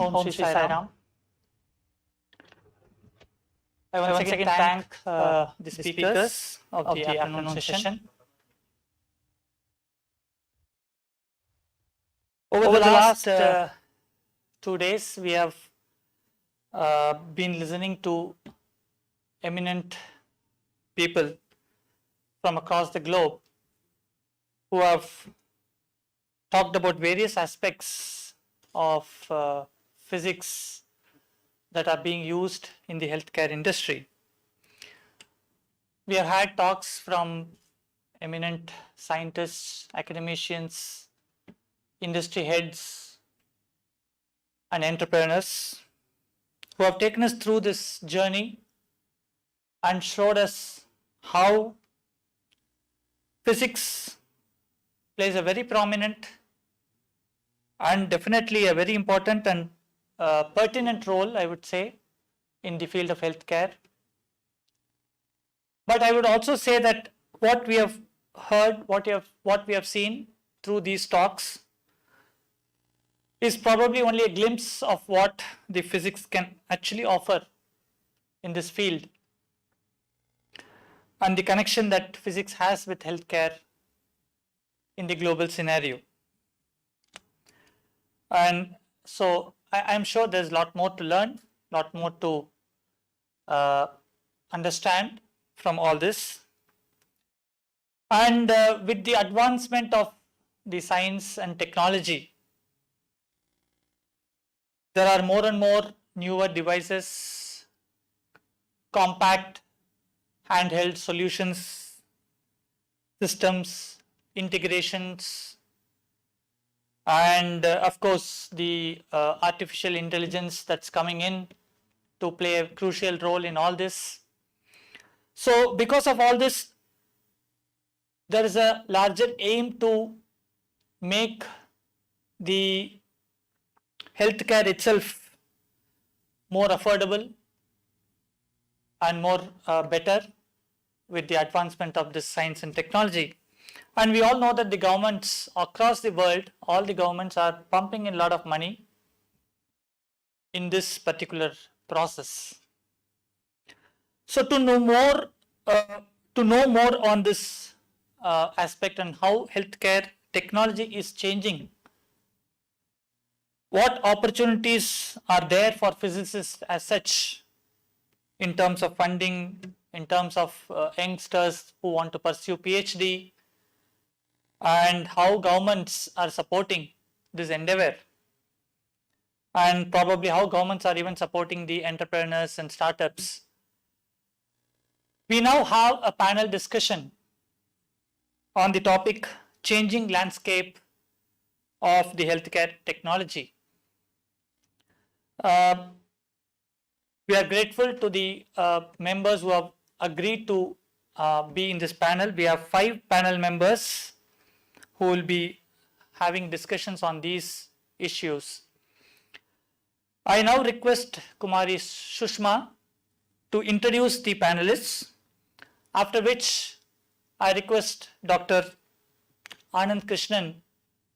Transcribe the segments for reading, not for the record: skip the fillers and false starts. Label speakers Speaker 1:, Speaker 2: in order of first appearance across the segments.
Speaker 1: Om Shri Sai Ram. I once again thank the speakers of the afternoon session. Over the last 2 days, we have been listening to eminent people from across the globe who have talked about various aspects of physics that are being used in the healthcare industry. We have had talks from eminent scientists, academicians, industry heads, and entrepreneurs who have taken us through this journey and showed us how physics plays a very prominent and definitely a very important and pertinent role, I would say, in the field of healthcare. But I would also say that what we have heard, what we have seen through these talks is probably only a glimpse of what the physics can actually offer in this field and the connection that physics has with healthcare in the global scenario. And so I'm sure there's a lot more to learn, a lot more to understand from all this. And with the advancement of the science and technology, there are more and more newer devices, compact handheld solutions, systems, integrations, and of course the artificial intelligence that's coming in to play a crucial role in all this. So because of all this, there is a larger aim to make the healthcare itself more affordable and more better with the advancement of this science and technology. And we all know that the governments across the world, all the governments are pumping in a lot of money in this particular process. So to know more on this aspect and how healthcare technology is changing, what opportunities are there for physicists as such in terms of funding, in terms of youngsters who want to pursue PhD, and how governments are supporting this endeavor, and probably how governments are even supporting the entrepreneurs and startups. We now have a panel discussion on the topic changing landscape of the healthcare technology. We are grateful to the members who have agreed to be in this panel. We have 5 panel members who will be having discussions on these issues. I now request Kumari Shushma to introduce the panelists, after which I request Dr. Anand Krishnan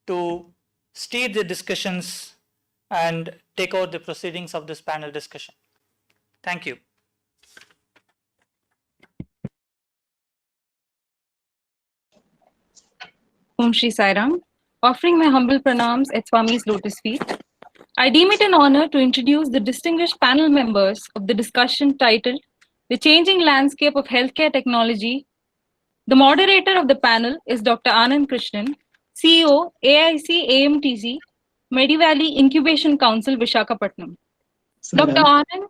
Speaker 1: to steer the discussions and take over the proceedings of this panel discussion. Thank you.
Speaker 2: Om Shri Sai Ram. Offering my humble pranams at Swami's lotus feet, I deem it an honor to introduce the distinguished panel members of the discussion titled The Changing Landscape of Healthcare Technology. The moderator of the panel is Dr. Anand Krishnan, CEO, AIC AMTZ, Medivalley Incubation Council, Visakhapatnam. Dr. Anand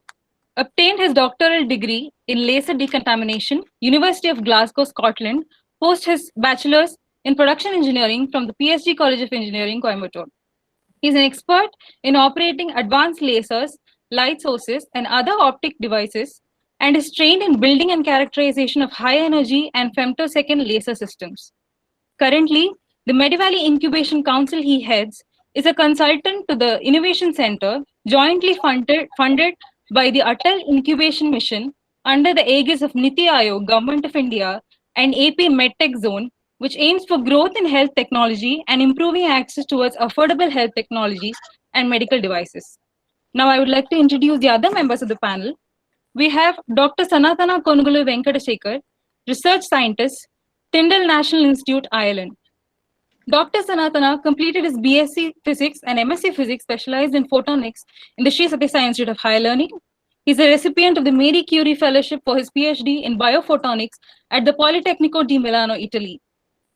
Speaker 2: obtained his doctoral degree in laser decontamination, University of Glasgow, Scotland, post his bachelor's in production engineering from the PSG College of Engineering, Coimbatore. He is an expert in operating advanced lasers, light sources, and other optic devices, and is trained in building and characterization of high energy and femtosecond laser systems. Currently, the Medivalley Incubation Council he heads is a consultant to the Innovation Center, jointly funded by the Atal Incubation Mission under the aegis of Niti Aayog, Government of India, and AP MedTech Zone, which aims for growth in health technology and improving access towards affordable health technologies and medical devices. Now I would like to introduce the other members of the panel. We have Dr. Sanathana Konugolu Venkata Sekar, research scientist, Tyndall National Institute, Ireland. Dr. Sanathana completed his BSc Physics and MSc Physics specialized in photonics in the Sri Sathya Sai Institute of Higher Learning. He's a recipient of the Marie Curie Fellowship for his PhD in biophotonics at the Politecnico di Milano, Italy.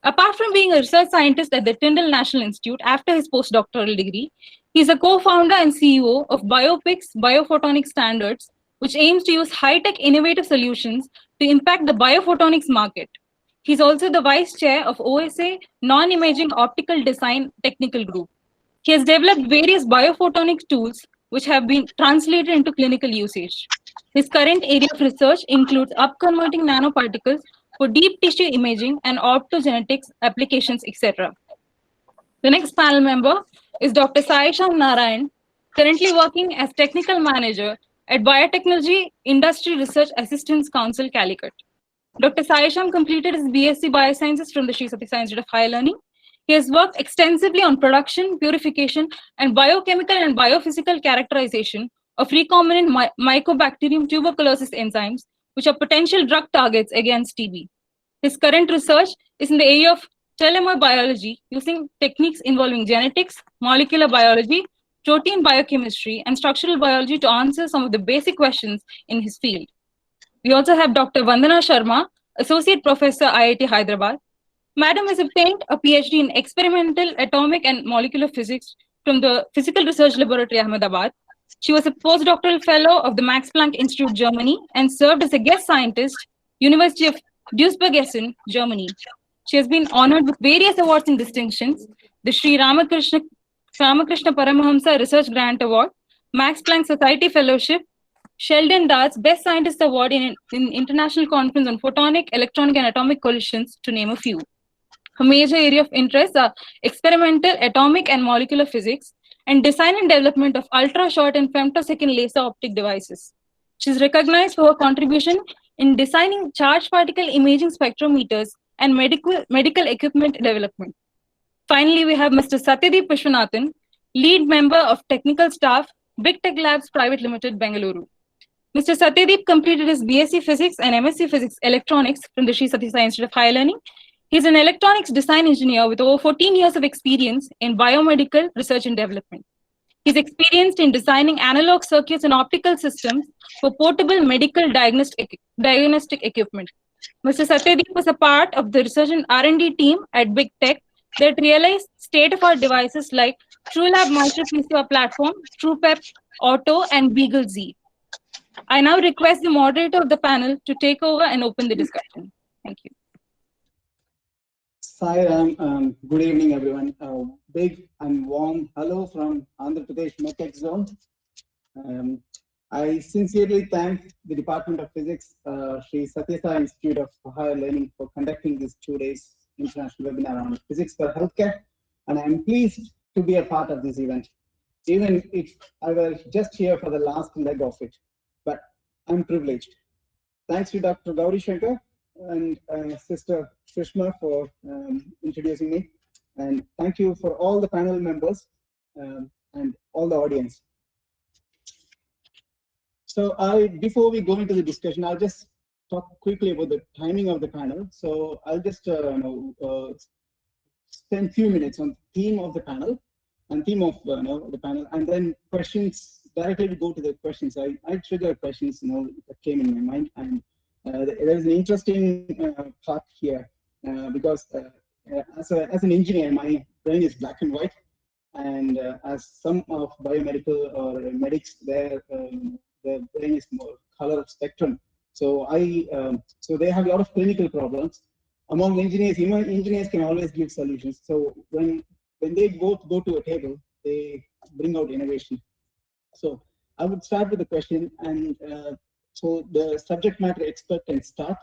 Speaker 2: Apart from being a research scientist at the Tyndall National Institute after his postdoctoral degree, he is a co-founder and CEO of BioPix Biophotonic Standards, which aims to use high-tech innovative solutions to impact the biophotonics market. He's also the vice chair of OSA Non-Imaging Optical Design Technical Group. He has developed various biophotonics tools which have been translated into clinical usage. His current area of research includes upconverting nanoparticles for deep tissue imaging and optogenetics applications, etc. The next panel member is Dr. Saishyam Narayan, currently working as Technical Manager at Biotechnology Industry Research Assistance Council, Calicut. Dr. Saishyam completed his BSc Biosciences from the Sri Sathya Sai Institute of Higher Learning. He has worked extensively on production, purification, and biochemical and biophysical characterization of recombinant Mycobacterium tuberculosis enzymes, which are potential drug targets against TB. His current research is in the area of telomere biology using techniques involving genetics, molecular biology, protein biochemistry, and structural biology to answer some of the basic questions in his field. We also have Dr. Vandana Sharma, Associate Professor, IIT Hyderabad. Madam has obtained a PhD in Experimental Atomic and Molecular Physics from the Physical Research Laboratory, Ahmedabad. She was a postdoctoral fellow of the Max Planck Institute, Germany, and served as a guest scientist, University of Duisburg-Essen, Germany. She has been honored with various awards and distinctions: the Sri Ramakrishna Paramahamsa Research Grant Award, Max Planck Society Fellowship, Sheldon Dart's Best Scientist Award in International Conference on Photonic, Electronic, and Atomic Collisions, to name a few. Her major area of interest are experimental, atomic, and molecular physics, and design and development of ultra-short and femtosecond laser optic devices. She is recognized for her contribution in designing charged particle imaging spectrometers and medical equipment development. Finally, we have Mr. Sathyadeep Vishwanathan, lead member of technical staff, Bigtec Labs Private Limited, Bengaluru. Mr. Sathyadeep completed his BSc Physics and MSc Physics Electronics from the Sri Sathya Sai Institute of Higher Learning. He is an electronics design engineer with over 14 years of experience in biomedical research and development. He is experienced in designing analog circuits and optical systems for portable medical diagnostic equipment. Mr. Sathyadeep was a part of the research and R&D team at Bigtec that realized state-of-art devices like TrueLab microPCR platform, TruePep Auto, and Beagle Z. I now request the moderator of the panel to take over and open the discussion. Thank you.
Speaker 3: Saishyam, good evening, everyone. Big and warm hello from Andhra Pradesh METEC zone. I sincerely thank the Department of Physics, Sri Sathya Sai Institute of Higher Learning, for conducting this 2 days international webinar on physics for healthcare, and I am pleased to be a part of this event, even if I was just here for the last leg of it. But I'm privileged. Thanks to Dr. Gauri Shankar and Sister Sushma for introducing me, and thank you for all the panel members and all the audience. So before we go into the discussion, I'll just talk quickly about the timing of the panel. So I'll just spend a few minutes on the theme of the panel and the panel, and then questions. Directly we go to the questions. I trigger questions that came in my mind, and there's an interesting part here because as an engineer, my brain is black and white, and as some of biomedical or medics, their brain is more color spectrum. So so they have a lot of clinical problems. Among engineers, engineers can always give solutions. So when they both go to a table, they bring out innovation. So I would start with the question, and so the subject matter expert can start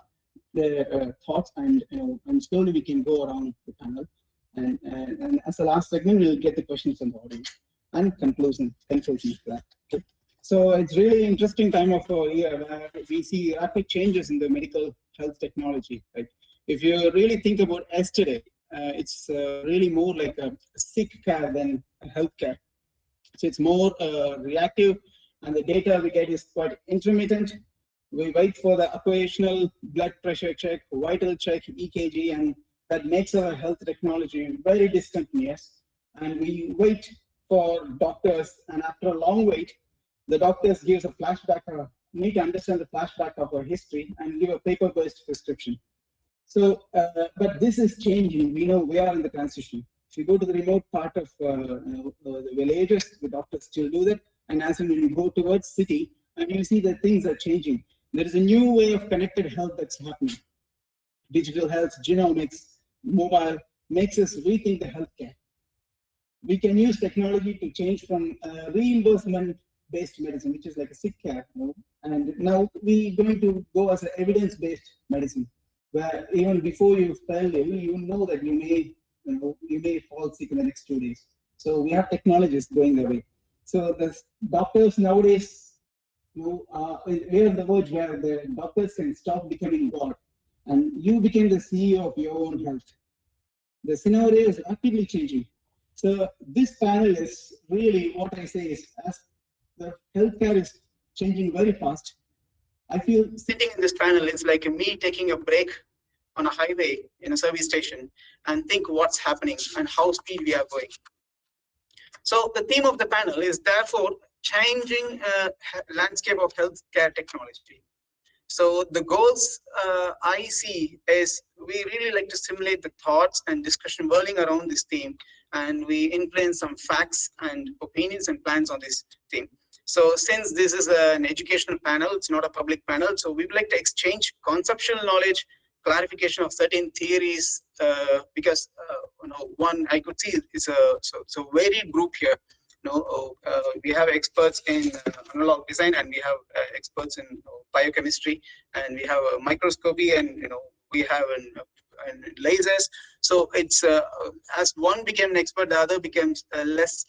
Speaker 3: their thoughts, and slowly we can go around the panel. And as the last segment, we'll get the questions from the audience and conclusion for that. Okay. So it's really interesting time of year where we see rapid changes in the medical health technology. Right? If you really think about yesterday, it's really more like a sick care than a health care. So it's more reactive, and the data we get is quite intermittent. We wait for the occasional blood pressure check, vital check, EKG, and that makes our health technology very discontinuous. And we wait for doctors, and after a long wait, the doctors gives a flashback, need to understand the flashback of our history and give a paper-based prescription. So, but this is changing. We know we are in the transition. If you go to the remote part of the villages, the doctors still do that. And as when you go towards city, and you see that things are changing. There is a new way of connected health that's happening. Digital health, genomics, mobile, makes us rethink the healthcare. We can use technology to change from reimbursement-based medicine, which is like a sick care, and now we're going to go as an evidence-based medicine, where even before you fell ill, you know that you may fall sick in the next 2 days. So we have technologies going that way. So the doctors nowadays, we're on the verge where the doctors can stop becoming God, and you became the CEO of your own health. The scenario is rapidly changing. So this panel is really what I say is, as the healthcare is changing very fast, I feel sitting in this panel is like me taking a break on a highway in a service station and think what's happening and how speed we are going. So the theme of the panel is therefore changing landscape of healthcare technology. So the goals I see is we really like to simulate the thoughts and discussion whirling around this theme, and we influence some facts and opinions and plans on this theme. So since this is an educational panel, it's not a public panel, so we would like to exchange conceptual knowledge, clarification of certain theories, because one I could see is a so varied group here. We have experts in analog design, and we have experts in biochemistry, and we have a microscopy, and we have lasers. So it's as one became an expert, the other becomes less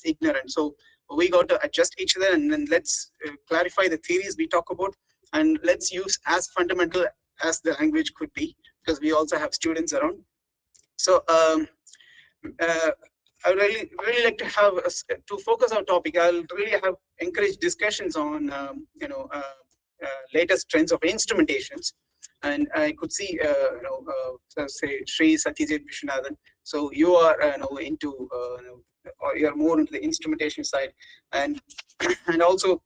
Speaker 3: ignorant. So we got to adjust each other, and then let's clarify the theories we talk about, and let's use as fundamental as the language could be, because we also have students around. So I would really like to have to focus our topic. I'll really have encourage discussions on latest trends of instrumentations, and I could see say Sri Sathyadeep Vishwanathan. So you are into or you're more into the instrumentation side, and also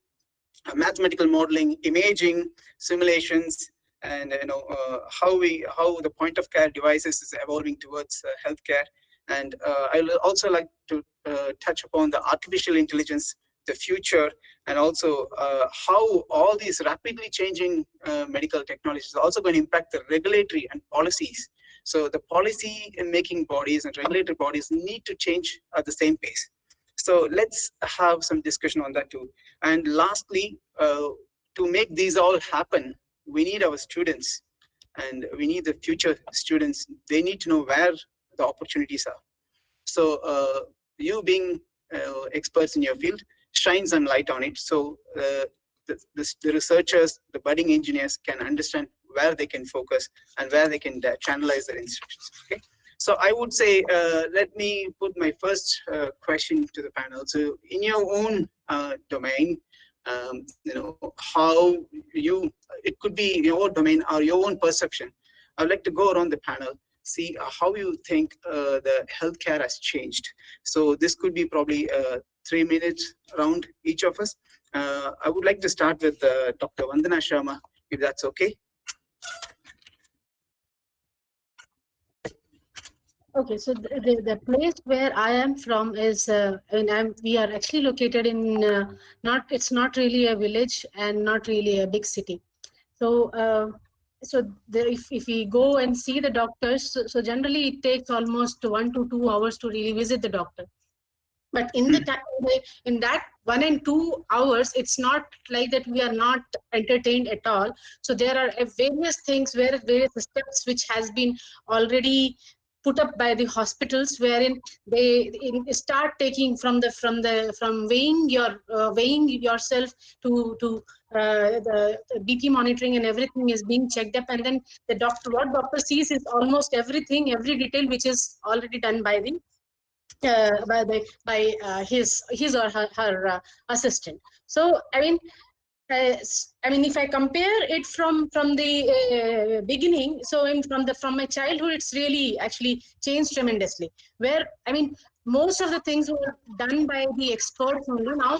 Speaker 3: mathematical modeling, imaging, simulations, and how the point of care devices is evolving towards healthcare. And I will also like to touch upon the artificial intelligence, the future, and also how all these rapidly changing medical technologies are also going to impact the regulatory and policies. So the policy making bodies and regulatory bodies need to change at the same pace. So let's have some discussion on that too. And lastly, to make these all happen, we need our students, and we need the future students. They need to know where the opportunities are. So you being experts in your field, shine some light on it, so the researchers, the budding engineers can understand where they can focus and where they can channelize their instructions. Okay, so I would say let me put my first question to the panel. So in your own domain, how it could be your domain or your own perception. I'd like to go around the panel, see how you think the healthcare has changed. So this could be probably 3 minutes around each of us. I would like to start with Dr. Vandana Sharma, if that's okay.
Speaker 4: Okay, so the place where I am from is, we are actually located in it's not really a village and not really a big city. So if we go and see the doctors, so generally it takes almost 1 to 2 hours to really visit the doctor. But in the time, in that 1 and 2 hours, it's not like that we are not entertained at all. So there are various things, various steps which has been already put up by the hospitals, wherein they start taking from weighing yourself to the BP monitoring, and everything is being checked up, and then what doctor sees is almost everything, every detail which is already done by the by his or her assistant. So I mean, if I compare it from the beginning, so from my childhood, it's really actually changed tremendously. Where I mean, most of the things were done by the experts only. Now,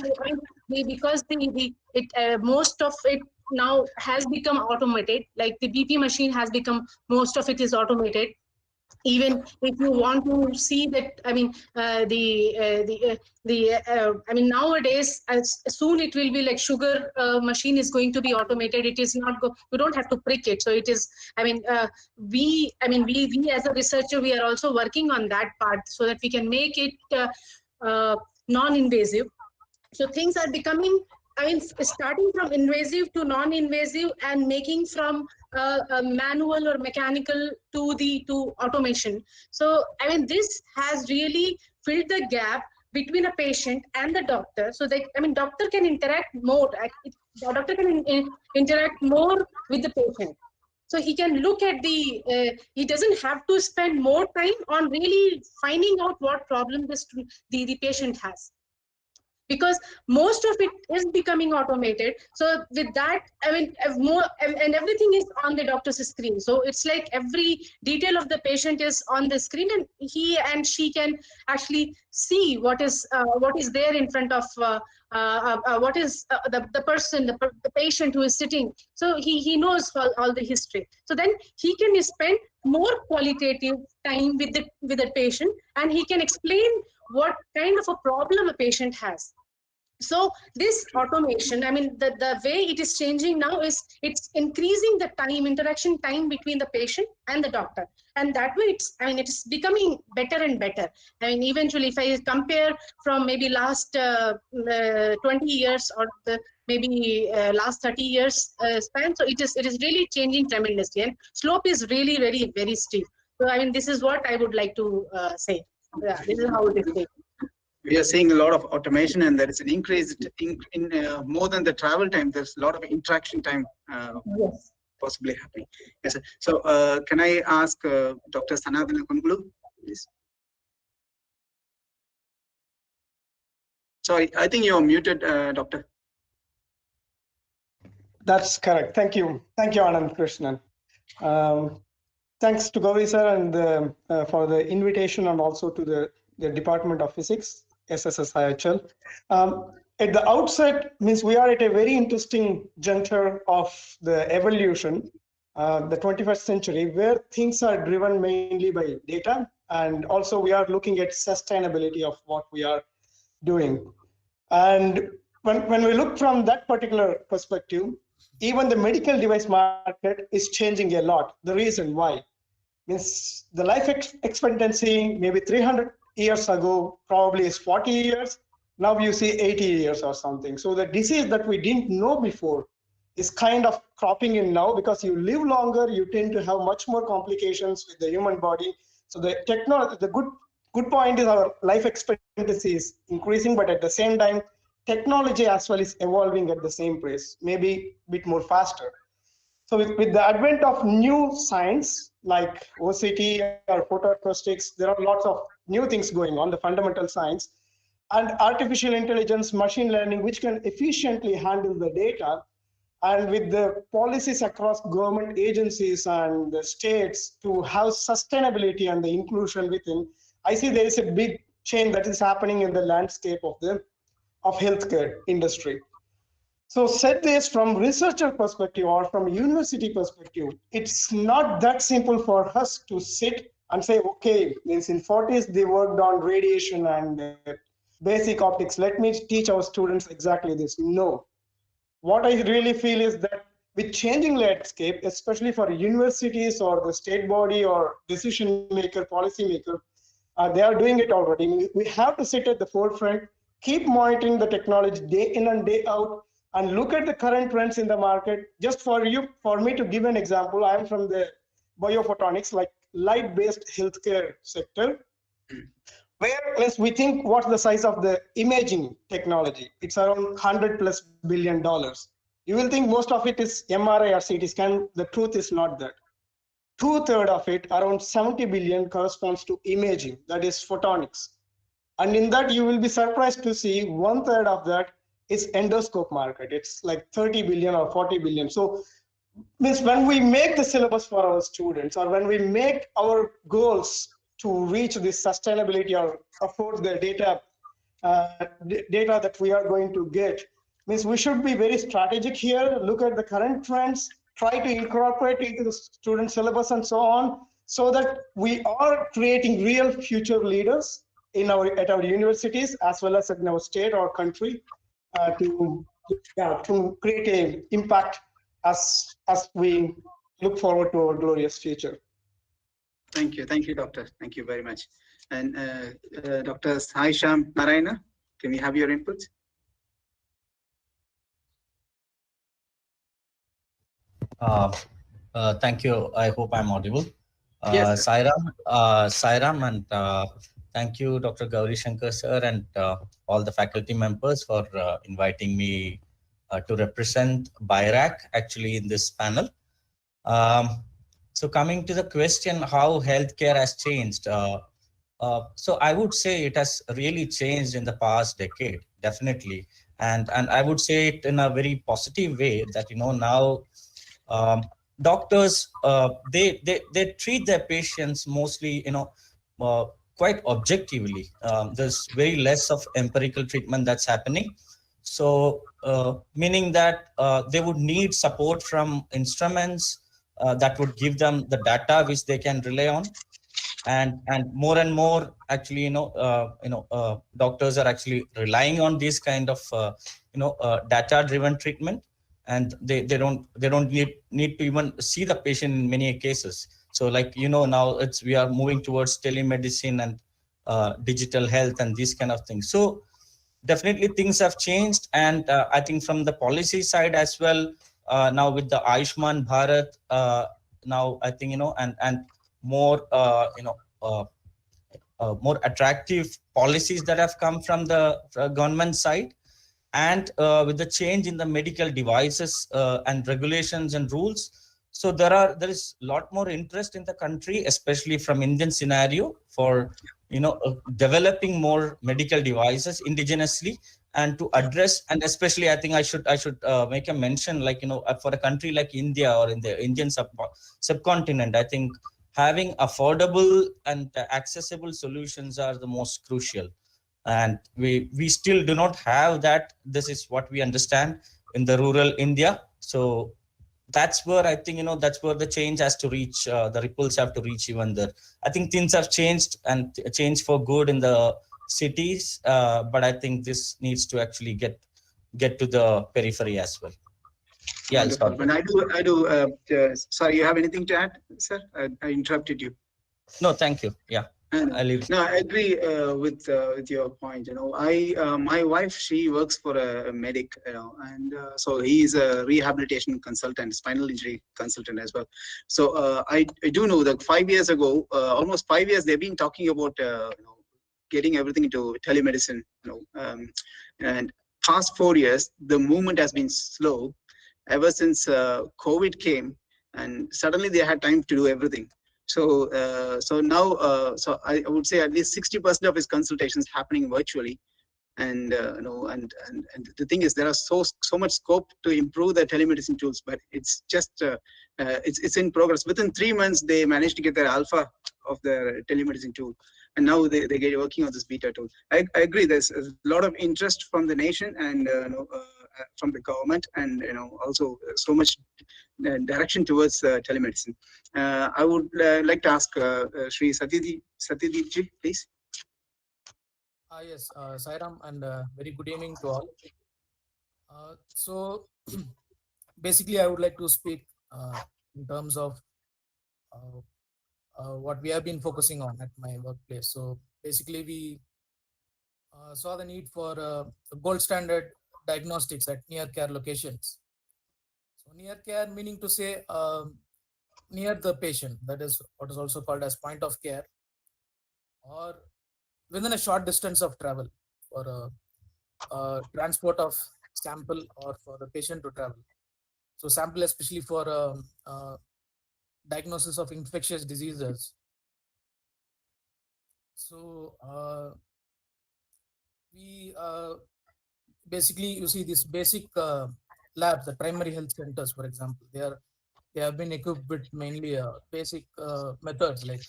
Speaker 4: because most of it now has become automated. Like the BP machine has become, most of it is automated. Even if you want to see that, I mean, I mean, nowadays, as soon it will be like sugar machine is going to be automated. It is not you don't have to prick it. So it is, I mean, we as a researcher, we are also working on that part so that we can make it non-invasive. So things are becoming, I mean, starting from invasive to non-invasive, and making from manual or mechanical to automation. So I mean, this has really filled the gap between a patient and the doctor. So that, I mean, doctor can interact more. The doctor can interact more with the patient. So he can look at he doesn't have to spend more time on really finding out what problem the patient has, because most of it is becoming automated. So with that, I mean, more and everything is on the doctor's screen. So it's like every detail of the patient is on the screen, and he and she can actually see what is there in front of what is the person, the patient who is sitting. So he knows all the history. So then he can spend more qualitative time with the patient, and he can explain what kind of a problem a patient has. So this automation, I mean, the way it is changing now is it's increasing the interaction time between the patient and the doctor. And that way it's becoming better and better. I mean, eventually, if I compare from maybe last 20 years or maybe last 30 years span, so it is really changing tremendously. And slope is really very, very steep. So I mean, this is what I would like to say. Yeah, this is how it is taken.
Speaker 3: We are seeing a lot of automation, and there is an increase in more than the travel time. There's a lot of interaction time
Speaker 4: Yes.
Speaker 3: possibly happening. Yes, sir. So can I ask Dr. Sanathana Konugolu, please? Sorry, I think you are muted, Doctor.
Speaker 5: That's correct. Thank you. Thank you, Anand Krishnan. Thanks to Gauri sir and for the invitation, and also to the Department of Physics, SSSIHL. At the outset, means we are at a very interesting juncture of the evolution, the 21st century, where things are driven mainly by data, and also we are looking at sustainability of what we are doing. And when we look from that particular perspective, even the medical device market is changing a lot. The reason why means the life expectancy maybe 300 years ago probably is 40 years. Now you see 80 years or something. So the disease that we didn't know before is kind of cropping in now, because you live longer, you tend to have much more complications with the human body. So the technology, the good point is our life expectancy is increasing, but at the same time, technology as well is evolving at the same pace, maybe a bit more faster. So with the advent of new science like OCT or photoacoustics, there are lots of new things going on, the fundamental science, and artificial intelligence, machine learning, which can efficiently handle the data. And with the policies across government agencies and the states to have sustainability and the inclusion within, I see there is a big change that is happening in the landscape of healthcare industry. So said this from researcher perspective or from university perspective, it's not that simple for us to sit and say, okay, means in 40s they worked on radiation and basic optics. Let me teach our students exactly this. No. What I really feel is that with changing landscape, especially for universities or the state body or decision maker, policy maker, they are doing it already. We have to sit at the forefront, keep monitoring the technology day in and day out, and look at the current trends in the market. Just for me to give an example, I am from the biophotonics, like light-based healthcare sector, where we think what's the size of the imaging technology. It's around $100+ billion. You will think most of it is MRI or CT scan. The truth is not that. 2/3 of it, around 70 billion, corresponds to imaging, that is photonics. And in that, you will be surprised to see 1/3 of that is endoscope market. It's like 30 billion or 40 billion. So means when we make the syllabus for our students, or when we make our goals to reach this sustainability or afford the data that we are going to get, means we should be very strategic here, look at the current trends, try to incorporate into the student syllabus and so on, so that we are creating real future leaders at our universities as well as in our state or country, to create an impact as we look forward to our glorious future.
Speaker 6: Thank you, Doctor. Thank you very much. And Dr. Saishyam Narayanan, can we have your input?
Speaker 7: Thank you. I hope I'm audible.
Speaker 6: Yes,
Speaker 7: Sairam, and thank you, Dr. Gauri Shankar sir, and all the faculty members for inviting me to represent BIRAC actually in this panel. So coming to the question, how healthcare has changed. So I would say it has really changed in the past decade, definitely. And I would say it in a very positive way that, now doctors, they treat their patients mostly, quite objectively. There's very less of empirical treatment that's happening. So meaning that they would need support from instruments that would give them the data which they can rely on. And more actually, doctors are actually relying on this kind of, data driven treatment. And they don't need to even see the patient in many cases. So like, now we are moving towards telemedicine and digital health and these kind of things. So definitely things have changed. And I think from the policy side as well, now with the Ayushman Bharat, now I think, and more, more attractive policies that have come from the government side. And with the change in the medical devices and regulations and rules, so there is a lot more interest in the country, especially from Indian scenario, for developing more medical devices indigenously and to address. And especially I think I should make a mention, like for a country like India or in the Indian subcontinent, I think having affordable and accessible solutions are the most crucial. And we still do not have that. This is what we understand in the rural India. So that's where I think, that's where the change has to reach, the ripples have to reach even there. I think things have changed and changed for good in the cities, but I think this needs to actually get to the periphery as well. Yeah, I'll stop.
Speaker 6: When I do. Sorry, you have anything to add, sir? I interrupted you.
Speaker 7: No, thank you. Yeah.
Speaker 6: I agree with your point. My wife, she works for a medic, and so he is a rehabilitation consultant, spinal injury consultant as well. So I do know that 5 years ago, almost 5 years, they've been talking about getting everything into telemedicine. And past 4 years, the movement has been slow ever since COVID came, and suddenly they had time to do everything. So now, so I would say at least 60% of his consultations happening virtually, and and the thing is, there are so much scope to improve the telemedicine tools, but it's just it's in progress. Within 3 months, they managed to get their alpha of the telemedicine tool, and now they get working on this beta tool. I agree. There's a lot of interest from the nation and from the government, and also so much direction towards telemedicine. I would like to ask Sri Sathyadeep ji, please.
Speaker 8: Yes, Sairam, and very good evening to all. So basically, I would like to speak in terms of what we have been focusing on at my workplace. So basically, we saw the need for gold standard diagnostics at near care locations. So near care meaning to say near the patient, that is what is also called as point of care, or within a short distance of travel for transport of sample or for the patient to travel. So sample especially for diagnosis of infectious diseases. So basically you see these basic labs, the primary health centers, for example, they have been equipped with mainly basic methods like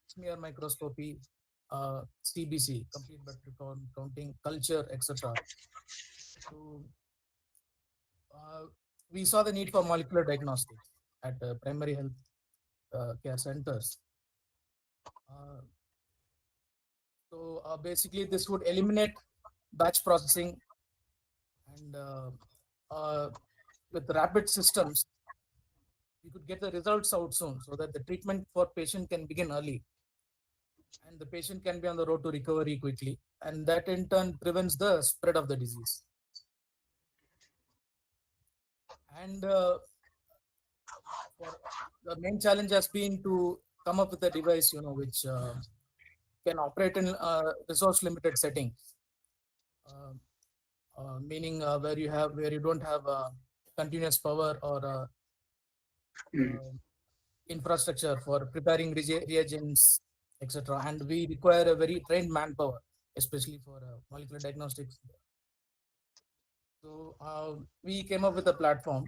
Speaker 8: smear microscopy, CBC, complete blood counting, culture, etc. So we saw the need for molecular diagnostics at primary health care centers. So basically, this would eliminate batch processing, and with rapid systems, we could get the results out soon, so that the treatment for patient can begin early, and the patient can be on the road to recovery quickly, and that in turn prevents the spread of the disease. And for the main challenge has been to come up with a device, which can operate in resource limited settings, meaning where you don't have continuous power or infrastructure for preparing reagents, etc. And we require a very trained manpower, especially for molecular diagnostics. So we came up with a platform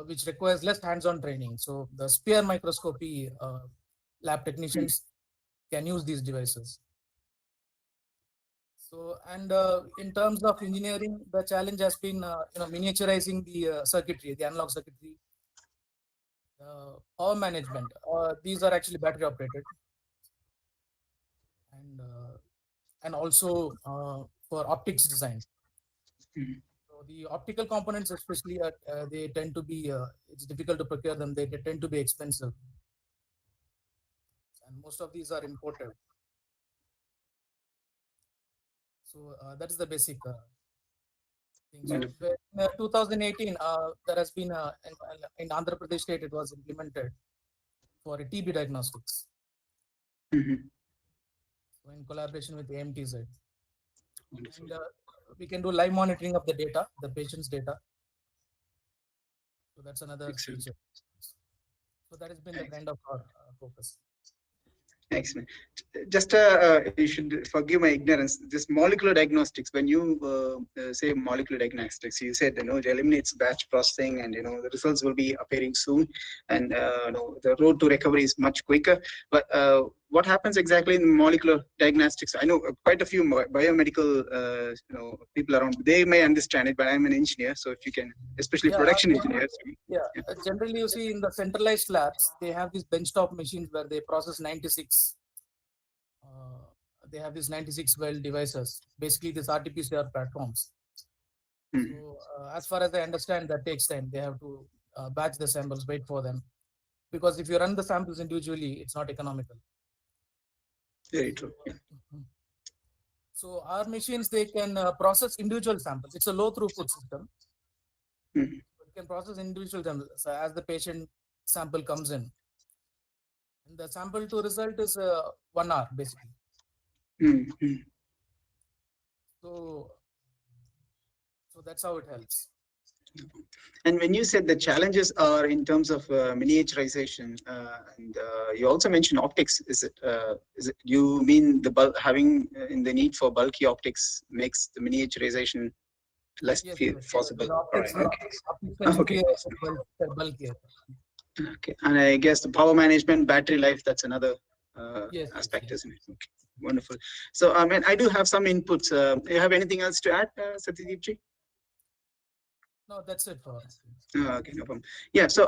Speaker 8: which requires less hands-on training. So the sphere microscopy lab technicians can use these devices. So, and in terms of engineering, the challenge has been miniaturizing the circuitry, the analog circuitry, power management. These are actually battery operated, and also for optics design. So the optical components, especially, they tend to be it's difficult to procure them. They tend to be expensive, and most of these are imported. So that is the basic thing. So in 2018, there has been in Andhra Pradesh state, it was implemented for TB diagnostics. So in collaboration with AMTZ. And we can do live monitoring of the data, the patient's data. So that's another feature. So that has been the kind of our focus.
Speaker 6: Excellent. Just you should forgive my ignorance. This molecular diagnostics, when you say molecular diagnostics, you said it eliminates batch processing, and the results will be appearing soon, and the road to recovery is much quicker. But what happens exactly in molecular diagnostics? I know quite a few biomedical people around. They may understand it, but I'm an engineer, so if you can, especially production engineers.
Speaker 8: Yeah. Generally, you see in the centralized labs, they have these benchtop machines where they process 96. They have these 96 well devices, basically these RT-PCR platforms. So as far as I understand, that takes time. They have to batch the samples, wait for them, because if you run the samples individually, it's not economical.
Speaker 6: Very true.
Speaker 8: So our machines, they can process individual samples. It's a low throughput system. You can process individual samples. So as the patient sample comes in, and the sample to result is 1 hour basically. So that's how it helps.
Speaker 6: And when you said the challenges are in terms of miniaturization, and you also mentioned optics, is it you mean the having in the need for bulky optics makes the miniaturization less possible?
Speaker 8: Optics, okay. Bulky.
Speaker 6: Okay, and I guess the power management, battery life, that's another aspect, isn't it? Okay, wonderful. So I do have some inputs. You have anything else to add, Sathyadeep ji?
Speaker 8: No, that's it for us.
Speaker 6: Okay, no problem. Yeah, so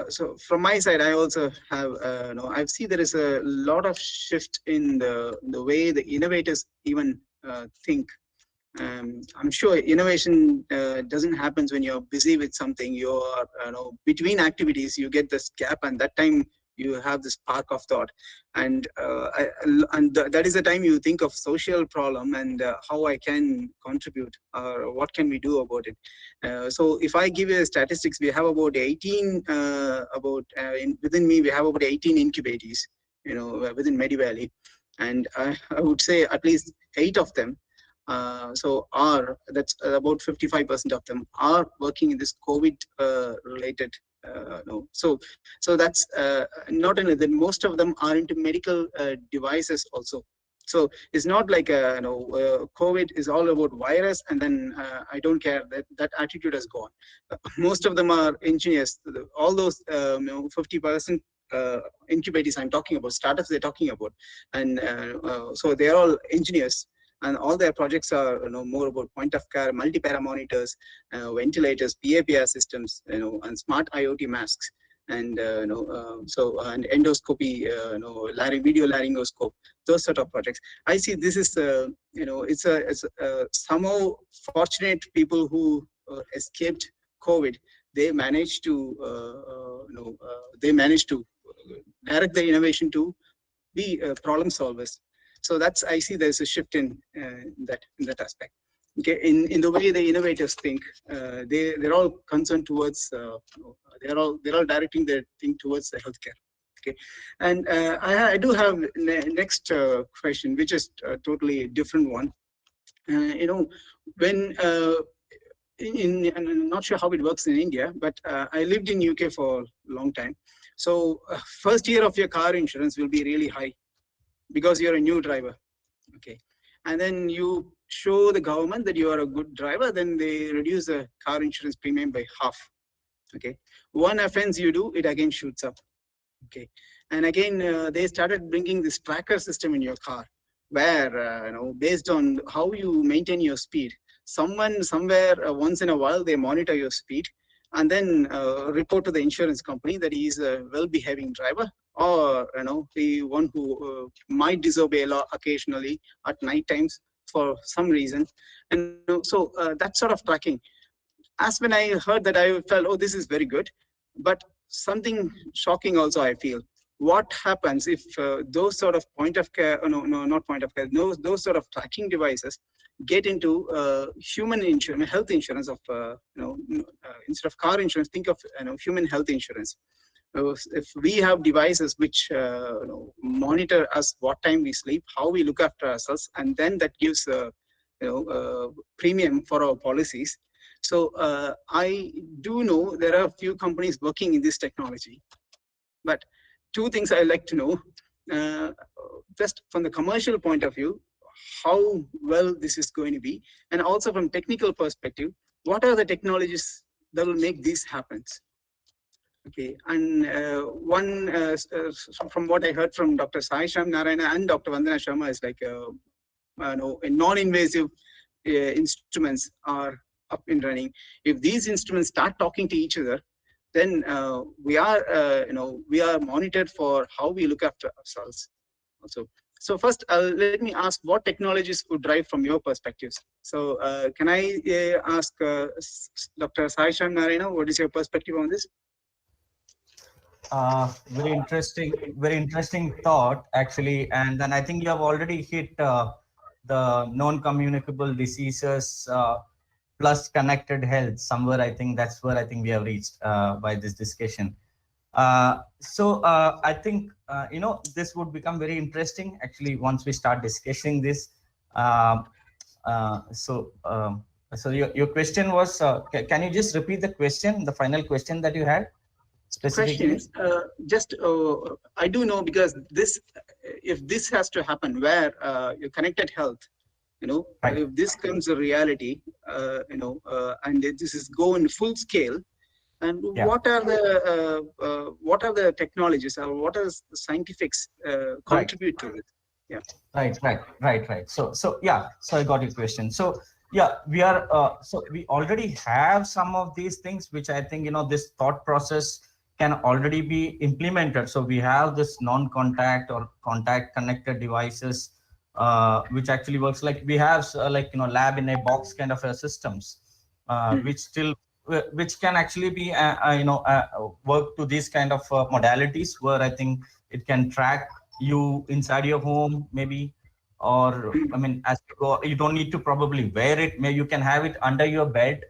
Speaker 6: so from my side, I also have I see there is a lot of shift in the way the innovators even think. I'm sure innovation doesn't happen when you're busy with something. You're between activities, you get this gap, and that time you have this spark of thought, and that is the time you think of social problem and how I can contribute, or what can we do about it. So if I give you statistics, we have about 18 within me we have about 18 incubators within Medivalley, and I would say at least 8 of them that's about 55% of them are working in this COVID related so that's not only that, most of them are into medical devices also. So it's not like COVID is all about virus, and then I don't care. That attitude has gone. Most of them are engineers. All those 50% incubators I'm talking about, startups they're talking about, and so they're all engineers. And all their projects are more about point of care, multi-para monitors, ventilators, PAPR systems, and smart IoT masks, and and endoscopy, video laryngoscope, those sort of projects. I see this is it's somehow fortunate people who escaped COVID. They managed to direct the innovation to be problem solvers. So that's, I see there's a shift in that aspect. Okay, in the way the innovators think, they're all concerned towards they're all directing their thing towards the healthcare. Okay, and I do have next question, which is a totally different one. When I'm not sure how it works in India, but I lived in UK for a long time. So first year of your car insurance will be really high, because you're a new driver. Okay, and then you show the government that you are a good driver, then they reduce the car insurance premium by half. Okay, one offense you do, it again shoots up. Okay, and again they started bringing this tracker system in your car, where based on how you maintain your speed, someone somewhere once in a while they monitor your speed, and then report to the insurance company that he is a well-behaving driver, or the one who might disobey law occasionally at night times for some reason. And so that sort of tracking, as when I heard that, I felt, oh, this is very good. But something shocking also I feel. What happens if those sort of point of care, not point of care, those sort of tracking devices get into human insurance, health insurance of, instead of car insurance, think of human health insurance. If we have devices which monitor us, what time we sleep, how we look after ourselves, and then that gives premium for our policies. So I do know there are a few companies working in this technology, but two things I like to know, just from the commercial point of view, how well this is going to be, and also from technical perspective, what are the technologies that will make this happen? Okay, and from what I heard from Dr. Saishyam Narayanan and Dr. Vandana Sharma is like, non-invasive instruments are up and running. If these instruments start talking to each other, then we are monitored for how we look after ourselves also. So first, let me ask what technologies would drive from your perspectives. So can I ask Dr. Saishyam Narayanan, what is your perspective on this?
Speaker 7: Very interesting thought, actually. And then I think you have already hit the non-communicable diseases plus connected health somewhere. I think that's where I think we have reached by this discussion. So I think this would become very interesting actually once we start discussing this. So your question was, can you just repeat the question, the final question that you had? Specifically?
Speaker 6: Just I do know, because this, if this has to happen, where your connected health, right, if this comes a reality, and this is going full scale, and yeah, what are the technologies, or what are the scientifics contribute to it? Yeah.
Speaker 7: Right. So yeah. So I got your question. So yeah, we are. So we already have some of these things, which I think this thought process can already be implemented. So we have this non-contact or contact connected devices, which actually works like we have lab in a box kind of systems, which can actually be work to these kind of modalities, where I think it can track you inside your home maybe, or I mean, as you go, you don't need to probably wear it. Maybe you can have it under your bed,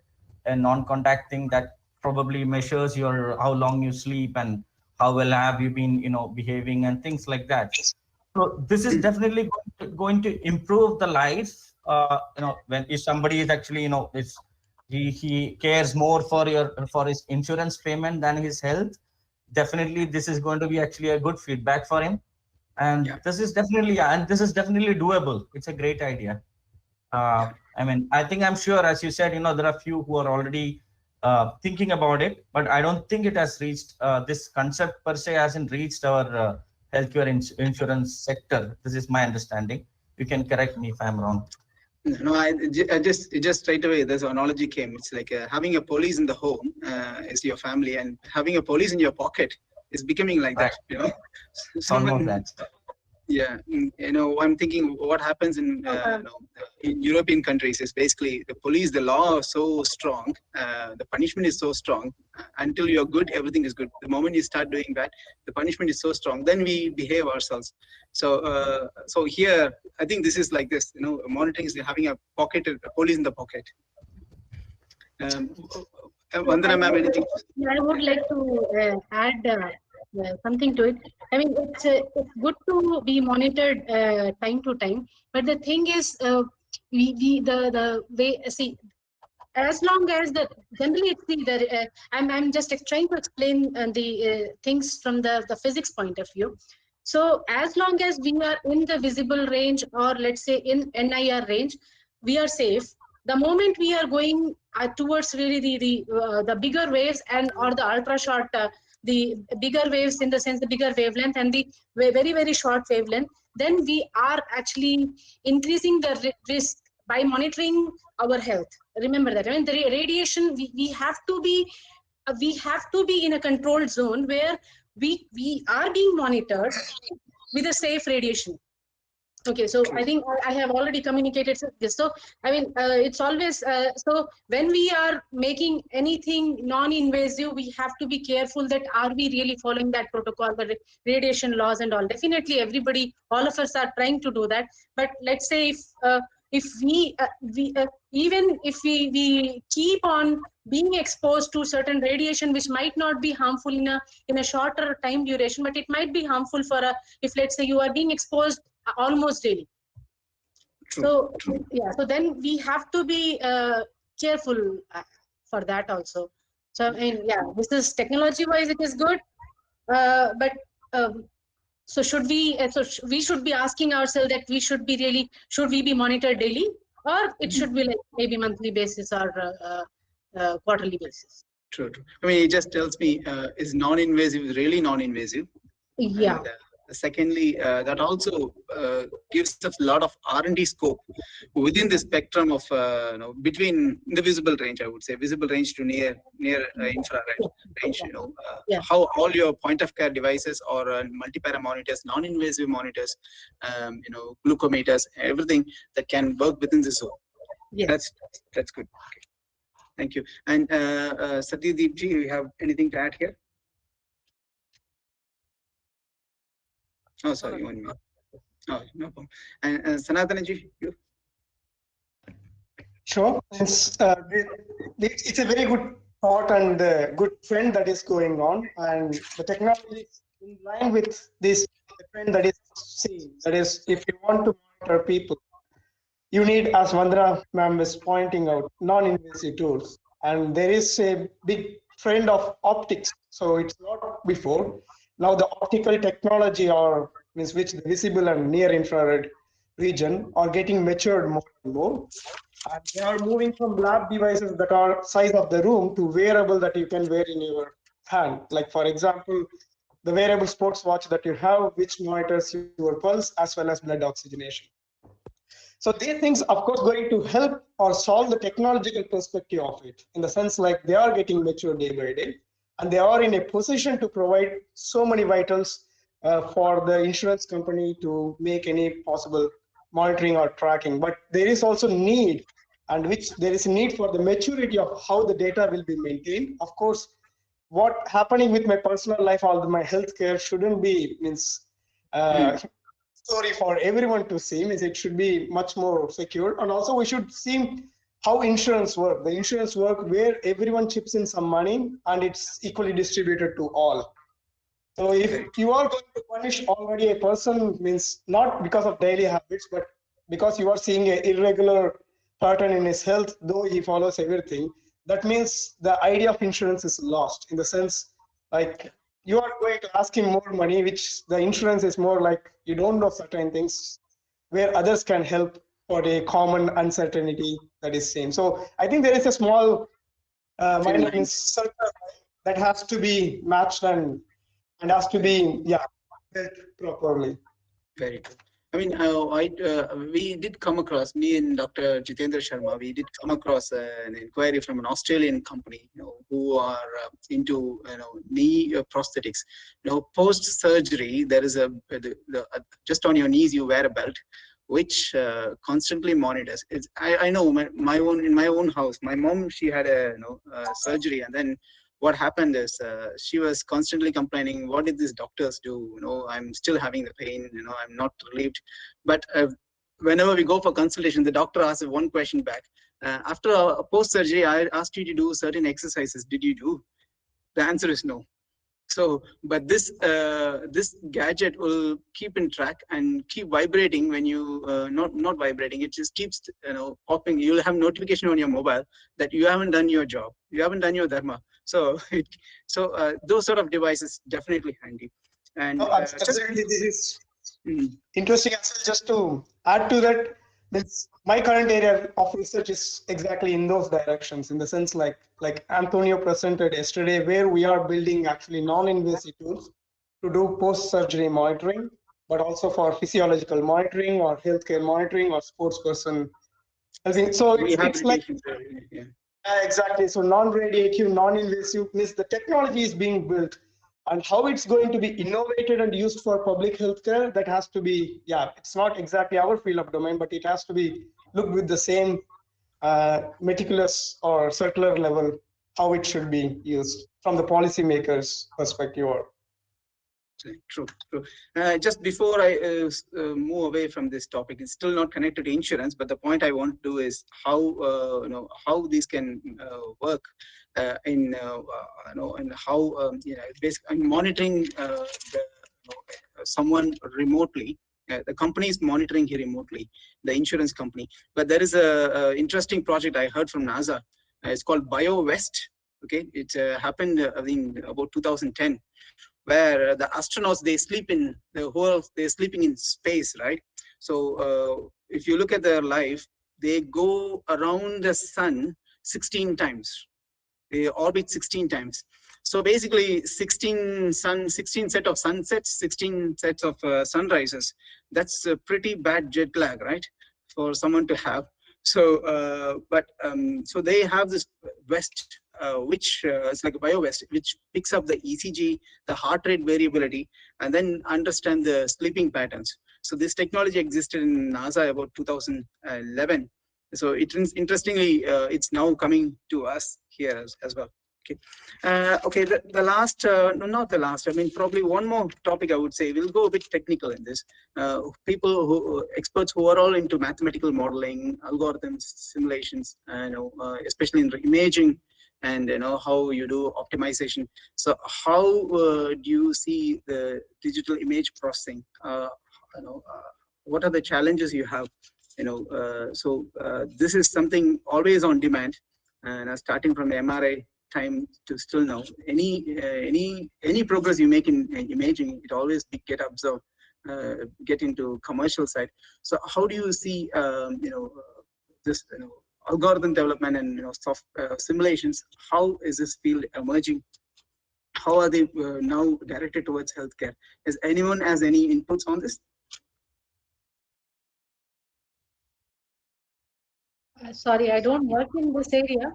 Speaker 7: a non-contact thing that probably measures your how long you sleep and how well have you been behaving and things like that. So this is definitely going to improve the life. When if somebody is actually he cares more for his insurance payment than his health, definitely this is going to be actually a good feedback for him. And
Speaker 6: Yeah.
Speaker 7: this is definitely doable. It's a great idea. I mean, I'm sure, as you said, there are few who are already thinking about it, but I don't think it has reached, this concept per se hasn't reached our healthcare insurance sector. This is my understanding. You can correct me if I'm wrong.
Speaker 6: No, I just straight away, this analogy came. It's like having a police in the home is your family, and having a police in your pocket is becoming like that,
Speaker 7: Almost that.
Speaker 6: Yeah, I'm thinking what happens in European countries is basically the law is so strong, the punishment is so strong. Until you're good, everything is good. The moment you start doing bad, the punishment is so strong. Then we behave ourselves. So here, I think this is like this. Monitoring is having a police in the pocket. Vandana ma'am, anything?
Speaker 4: I would like to add something to it. I mean, it's good to be monitored time to time, but the thing is, the way, see, as long as generally it's I'm just trying to explain the things from the physics point of view. So as long as we are in the visible range, or let's say in NIR range, we are safe. The moment we are going towards really the bigger waves or the ultra short, the bigger waves, in the sense the bigger wavelength and the very, very short wavelength, then we are actually increasing the risk by monitoring our health. Remember that. I mean, the radiation, we have to be in a controlled zone where we are being monitored with a safe radiation. Okay, so I think I have already communicated this. So I mean, it's always so when we are making anything non-invasive, we have to be careful that are we really following that protocol, the radiation laws and all. Definitely, all of us are trying to do that. But let's say if we even if we keep on being exposed to certain radiation, which might not be harmful in a shorter time duration, but it might be harmful if let's say you are being exposed almost daily. True. So then we have to be careful for that also. So I mean, this is technology-wise, it is good, but so should we? So we should be asking ourselves that should we be monitored daily, or it should be like maybe monthly basis or quarterly basis.
Speaker 6: True. I mean, it just tells me is non-invasive really non-invasive?
Speaker 4: Yeah.
Speaker 6: And, secondly, that also gives us a lot of R&D scope within the spectrum of between the visible range, I would say, visible range to near infrared range. How all your point of care devices or multi-para monitors, non-invasive monitors, glucometers, everything that can work within the zone. Yeah. That's good. Okay. Thank you. And Sathyadeep ji, you have anything to add here? Oh, sorry, 1 minute. Oh, no problem. And Sanathana ji, you?
Speaker 5: Sure. It's a very good thought and good trend that is going on, and the technology is in line with this trend that is seen. That is, if you want to monitor people, you need, as Vandana ma'am is pointing out, non-invasive tools. And there is a big trend of optics. So it's not before. Now the optical technology, which the visible and near infrared region, are getting matured more and more. And they are moving from lab devices that are size of the room to wearable that you can wear in your hand. Like, for example, the wearable sports watch that you have, which monitors your pulse as well as blood oxygenation. So these things, of course, going to help or solve the technological perspective of it, in the sense like they are getting mature day by day, and they are in a position to provide so many vitals for the insurance company to make any possible monitoring or tracking. But there is also need, and there is a need for the maturity of how the data will be maintained. Of course, what happening with my personal life or my healthcare shouldn't be story for everyone to see. It should be much more secure. And also we should see how insurance work. The insurance work where everyone chips in some money and it's equally distributed to all. So if you are going to punish already a person, not because of daily habits, but because you are seeing an irregular pattern in his health, though he follows everything, that means the idea of insurance is lost, in the sense like you are going to ask him more money, which the insurance is more like you don't know certain things where others can help for a common uncertainty that is seen. So I think there is a small minor circle that has to be matched and has to be built properly.
Speaker 6: Very good. I mean, we did come across, me and Dr. Jitendra Sharma, we did come across an inquiry from an Australian company, who are into, knee prosthetics. Post surgery, there is just on your knees you wear a belt, which constantly monitors. I know in my own house, my mom, she had a surgery, and then what happened is she was constantly complaining, what did these doctors do? I'm still having the pain, I'm not relieved. But whenever we go for consultation, the doctor asks one question back. After a post-surgery, I asked you to do certain exercises. Did you do? The answer is no. So, but this gadget will keep in track and keep vibrating when you not vibrating. It just keeps popping. You'll have notification on your mobile that you haven't done your job. You haven't done your dharma. So, those sort of devices definitely handy. And
Speaker 5: absolutely, this is interesting as well. Just to add to that, my current area of research is exactly in those directions, in the sense like Antonio presented yesterday, where we are building actually non-invasive tools to do post-surgery monitoring, but also for physiological monitoring or healthcare monitoring or sports person. So it's like exactly. So non-radiative, non-invasive means the technology is being built, and how it's going to be innovated and used for public healthcare, that has to be, it's not exactly our field of domain, but it has to be looked with the same meticulous or circular level, how it should be used from the policymakers' perspective.
Speaker 6: True. Just before I move away from this topic, it's still not connected to insurance, but the point I want to do is how these can work and how basically monitoring someone remotely. The company is monitoring here remotely, the insurance company. But there is a interesting project I heard from NASA. It's called BioWest. Okay, it happened in about 2010. Where the astronauts, they're sleeping in space, right? So if you look at their life, they go around the sun 16 times. They orbit 16 times. So basically 16 set of sunsets, 16 sets of sunrises. That's a pretty bad jet lag, right? For someone to have. So, so they have this vest, which is like a BioVest, which picks up the ECG, the heart rate variability, and then understand the sleeping patterns. So this technology existed in NASA about 2011. So interestingly, it's now coming to us here as well. Okay, the last, no, not the last, I mean, probably one more topic I would say, we'll go a bit technical in this. Experts who are all into mathematical modeling, algorithms, simulations, especially in imaging, and how you do optimization. So how do you see the digital image processing? What are the challenges you have? This is something always on demand, and starting from the MRI time to still now, any progress you make in imaging, it always get observed, get into commercial side. So how do you see this algorithm development and soft simulations? How is this field emerging? How are they now directed towards healthcare? Is anyone has any inputs on this?
Speaker 4: Sorry, I don't work in this area,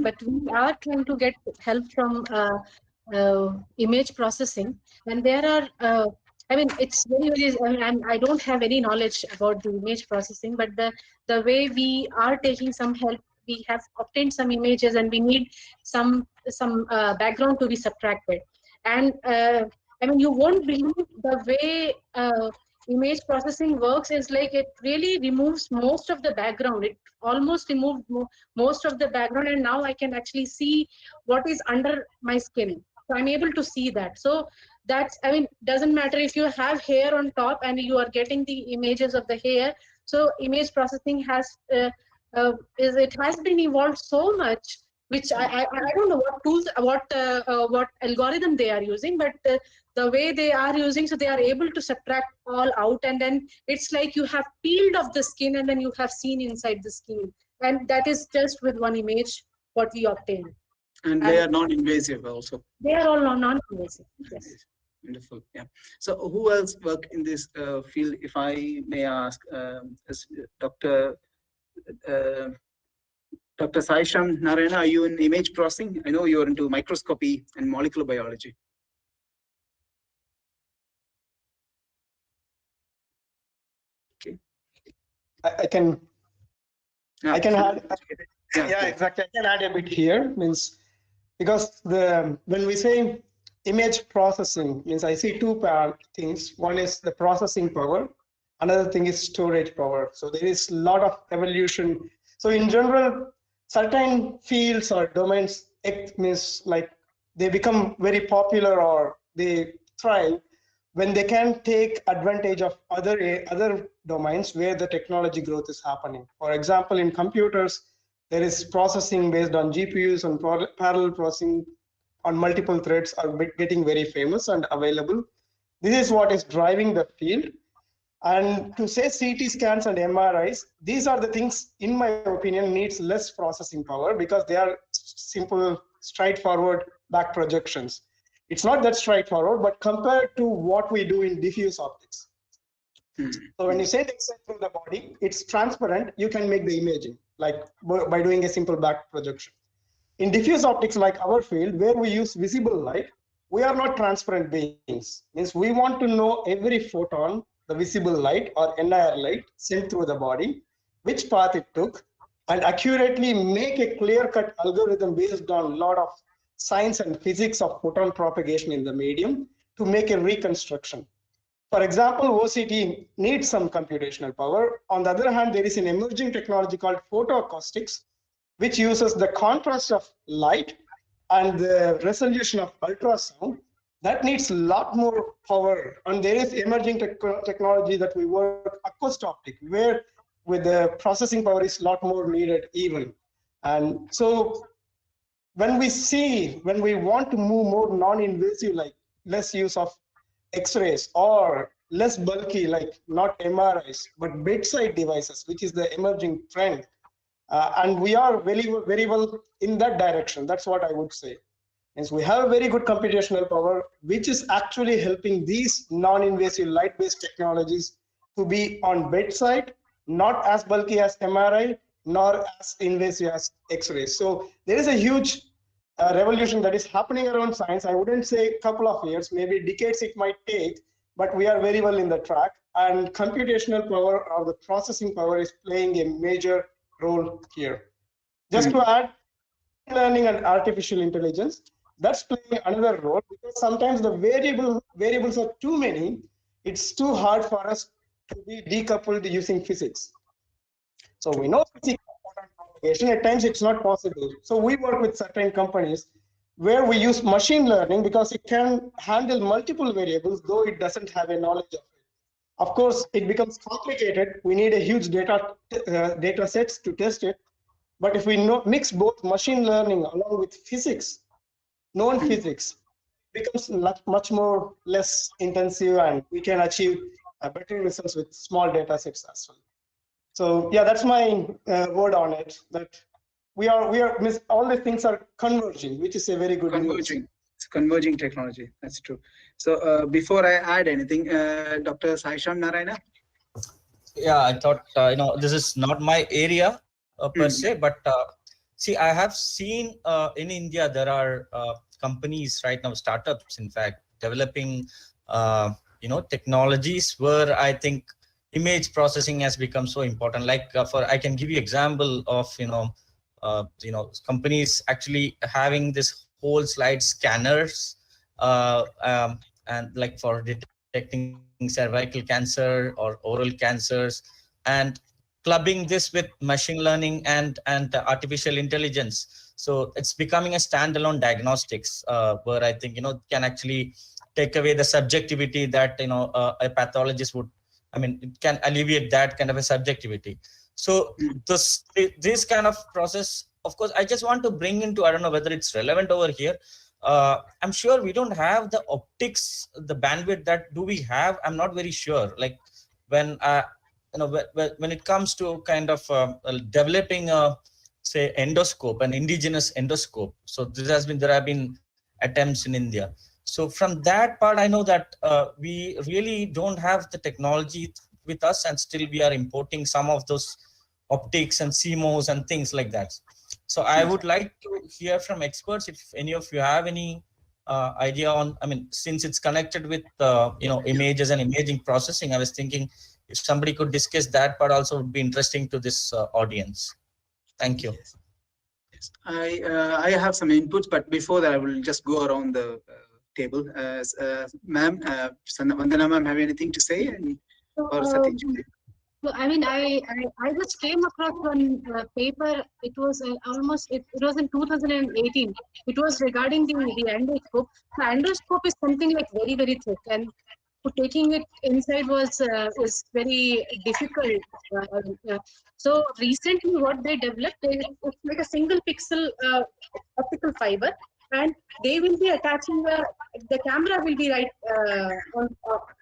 Speaker 4: but we are trying to get help from image processing, and there are. I mean, it's very. I don't have any knowledge about the image processing, but the way we are taking some help, we have obtained some images, and we need some background to be subtracted. And I mean, you won't believe the way image processing works is like it really removes most of the background. It almost removed most of the background, and now I can actually see what is under my skin. So I'm able to see that. So that's, I mean, doesn't matter if you have hair on top and you are getting the images of the hair. So image processing has it has been evolved so much which I don't know what tools, what algorithm they are using, but the way they are using, so they are able to subtract all out, and then it's like you have peeled off the skin and then you have seen inside the skin, and that is just with one image what we obtain.
Speaker 6: And they are non-invasive also.
Speaker 4: They are all non-invasive. Yes.
Speaker 6: Wonderful. Yeah. So who else work in this field? If I may ask, Dr. Dr. Saishyam Narayan, are you in image processing? I know you're into microscopy and molecular biology. Okay.
Speaker 5: I can add.
Speaker 6: Yeah,
Speaker 5: Exactly. I can add a bit here. Means because when we say image processing, means I see two things. One is the processing power. Another thing is storage power. So there is a lot of evolution. So in general, certain fields or domains, it means like they become very popular or they thrive when they can take advantage of other domains where the technology growth is happening. For example, in computers, there is processing based on GPUs and parallel processing on multiple threads are getting very famous and available. This is what is driving the field. And to say CT scans and MRIs, these are the things, in my opinion, needs less processing power because they are simple, straightforward back projections. It's not that straightforward, but compared to what we do in diffuse optics. So when you say the X-ray through the body, it's transparent, you can make the imaging, like by doing a simple back projection. In diffuse optics, like our field, where we use visible light, we are not transparent beings. Means we want to know every photon, the visible light or NIR light sent through the body, which path it took, and accurately make a clear-cut algorithm based on a lot of science and physics of photon propagation in the medium to make a reconstruction. For example, OCT needs some computational power. On the other hand, there is an emerging technology called photoacoustics, which uses the contrast of light and the resolution of ultrasound. That needs a lot more power. And there is emerging technology that we work acoustoptic, where with the processing power is a lot more needed even. And so when we want to move more non-invasive, like less use of X-rays or less bulky, like not MRIs, but bedside devices, which is the emerging trend. And we are very well in that direction. That's what I would say. Is we have very good computational power, which is actually helping these non-invasive light-based technologies to be on bedside, not as bulky as MRI, nor as invasive as X-rays. So there is a huge revolution that is happening around science. I wouldn't say a couple of years, maybe decades it might take, but we are very well in the track. And computational power or the processing power is playing a major role here. Just to add, learning and artificial intelligence, that's playing another role because sometimes the variables are too many. It's too hard for us to be decoupled using physics. So we know physics propagation, at times it's not possible. So we work with certain companies where we use machine learning because it can handle multiple variables, though it doesn't have a knowledge of it. Of course, it becomes complicated. We need a huge data sets to test it. But if we mix both machine learning along with physics, known physics, it becomes much more less intensive, and we can achieve better results with small data sets as well. So yeah, that's my word on it. That all the things are converging, which is a very good news.
Speaker 6: It's converging technology. That's true. So before I add anything, Dr. Saishyam Narayan.
Speaker 7: Yeah, I thought this is not my area per se, but see, I have seen in India there are companies right now, startups, in fact, developing technologies where I think image processing has become so important. Like I can give you example of companies actually having this whole slide scanners and like for detecting cervical cancer or oral cancers, and clubbing this with machine learning and artificial intelligence. So it's becoming a standalone diagnostics where I think can actually take away the subjectivity that a pathologist would. I mean, it can alleviate that kind of a subjectivity. So this kind of process of course, I just want to bring into, I don't know whether it's relevant over here. I'm sure we don't have the optics, the bandwidth that do we have? I'm not very sure. Like when, when it comes to kind of developing a, say, endoscope, an indigenous endoscope. So there have been attempts in India. So from that part, I know that we really don't have the technology with us, and still we are importing some of those optics and CMOS and things like that. So I would like to hear from experts if any of you have any idea on, I mean, since it's connected with, images and imaging processing, I was thinking if somebody could discuss that part also would be interesting to this audience. Thank you.
Speaker 6: Yes. I have some inputs, but before that, I will just go around the table. Ma'am, Vandana ma'am, have anything to say? Or Satish?
Speaker 4: So, I mean, I just came across one paper. It was it was in 2018. It was regarding the endoscope. The endoscope is something like very, very thick, and taking it inside was is very difficult. So recently, what they developed is it's like a single pixel optical fiber, and they will be attaching the camera will be right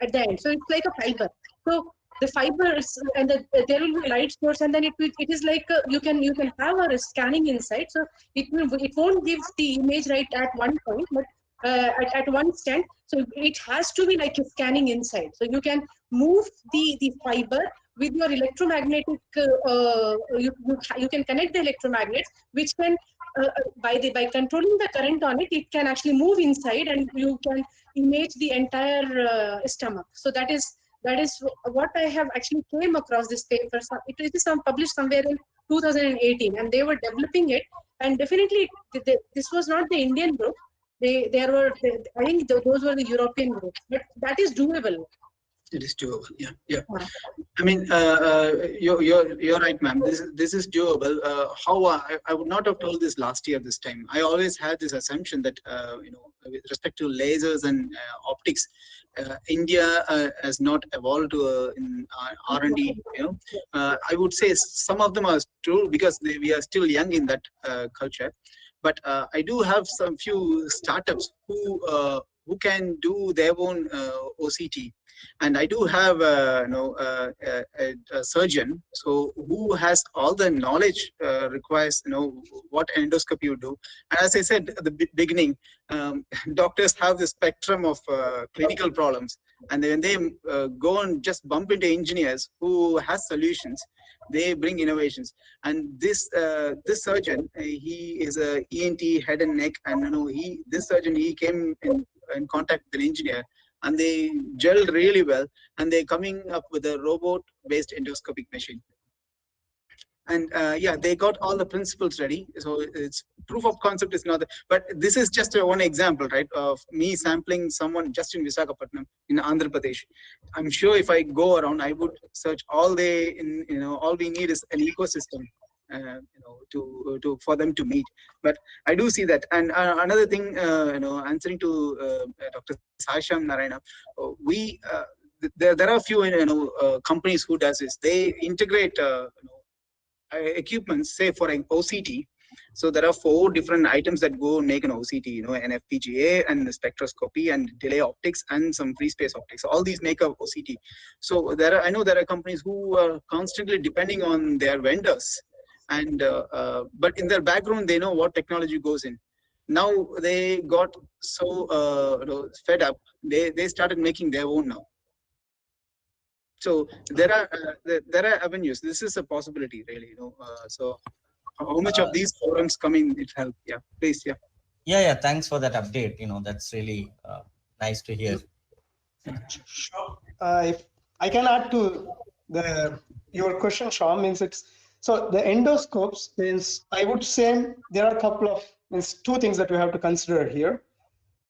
Speaker 4: at the end. So it's like a fiber. So the fibers and there will be light source, and then it is like you can have a scanning inside. So it won't give the image right at one point, but at one stand. So it has to be like a scanning inside. So you can move the fiber with your electromagnetic. You can connect the electromagnets, which can by controlling the current on it, it can actually move inside, and you can image the entire stomach. So that is what I have actually came across this paper. It is published somewhere in 2018, and they were developing it. And definitely, this was not the Indian group. I think those were the European groups, but that is doable.
Speaker 6: It is doable. Yeah. I mean, you're right, ma'am. This is doable. How I would not have told this last year this time. I always had this assumption that with respect to lasers and optics, India has not evolved in R&D. I would say some of them are true because we are still young in that culture. But I do have some few startups who can do their own OCT. And I do have a surgeon, so who has all the knowledge requires what endoscopy you do. And as I said at the beginning, doctors have the spectrum of clinical problems, and when they go and just bump into engineers who has solutions, they bring innovations. And this surgeon, he is a ENT, head and neck, and this surgeon, he came in contact with an engineer, and they gelled really well, and they're coming up with a robot-based endoscopic machine. And yeah, they got all the principles ready. So it's proof of concept is not, but this is just one example, right, of me sampling someone just in Visakhapatnam in Andhra Pradesh. I'm sure if I go around, I would search all all we need is an ecosystem, for them to meet. But I do see that. And another thing, answering to Dr. Saishyam Narayanan, there are a few companies who does this. They integrate equipments, say for an OCT. So there are 4 different items that go make an OCT, an FPGA and the spectroscopy and delay optics and some free space optics. All these make a OCT. So I know there are companies who are constantly depending on their vendors, and but in their background they know what technology goes in. Now they got so fed up, they started making their own now. So there are avenues. This is a possibility, really. So how much of these forums come in? It helps. Yeah, please. Yeah.
Speaker 7: Yeah. Thanks for that update. That's really nice to hear.
Speaker 5: Sure. If I can add to your question, Sean, means so the endoscopes means I would say there are a couple of 2 things that we have to consider here.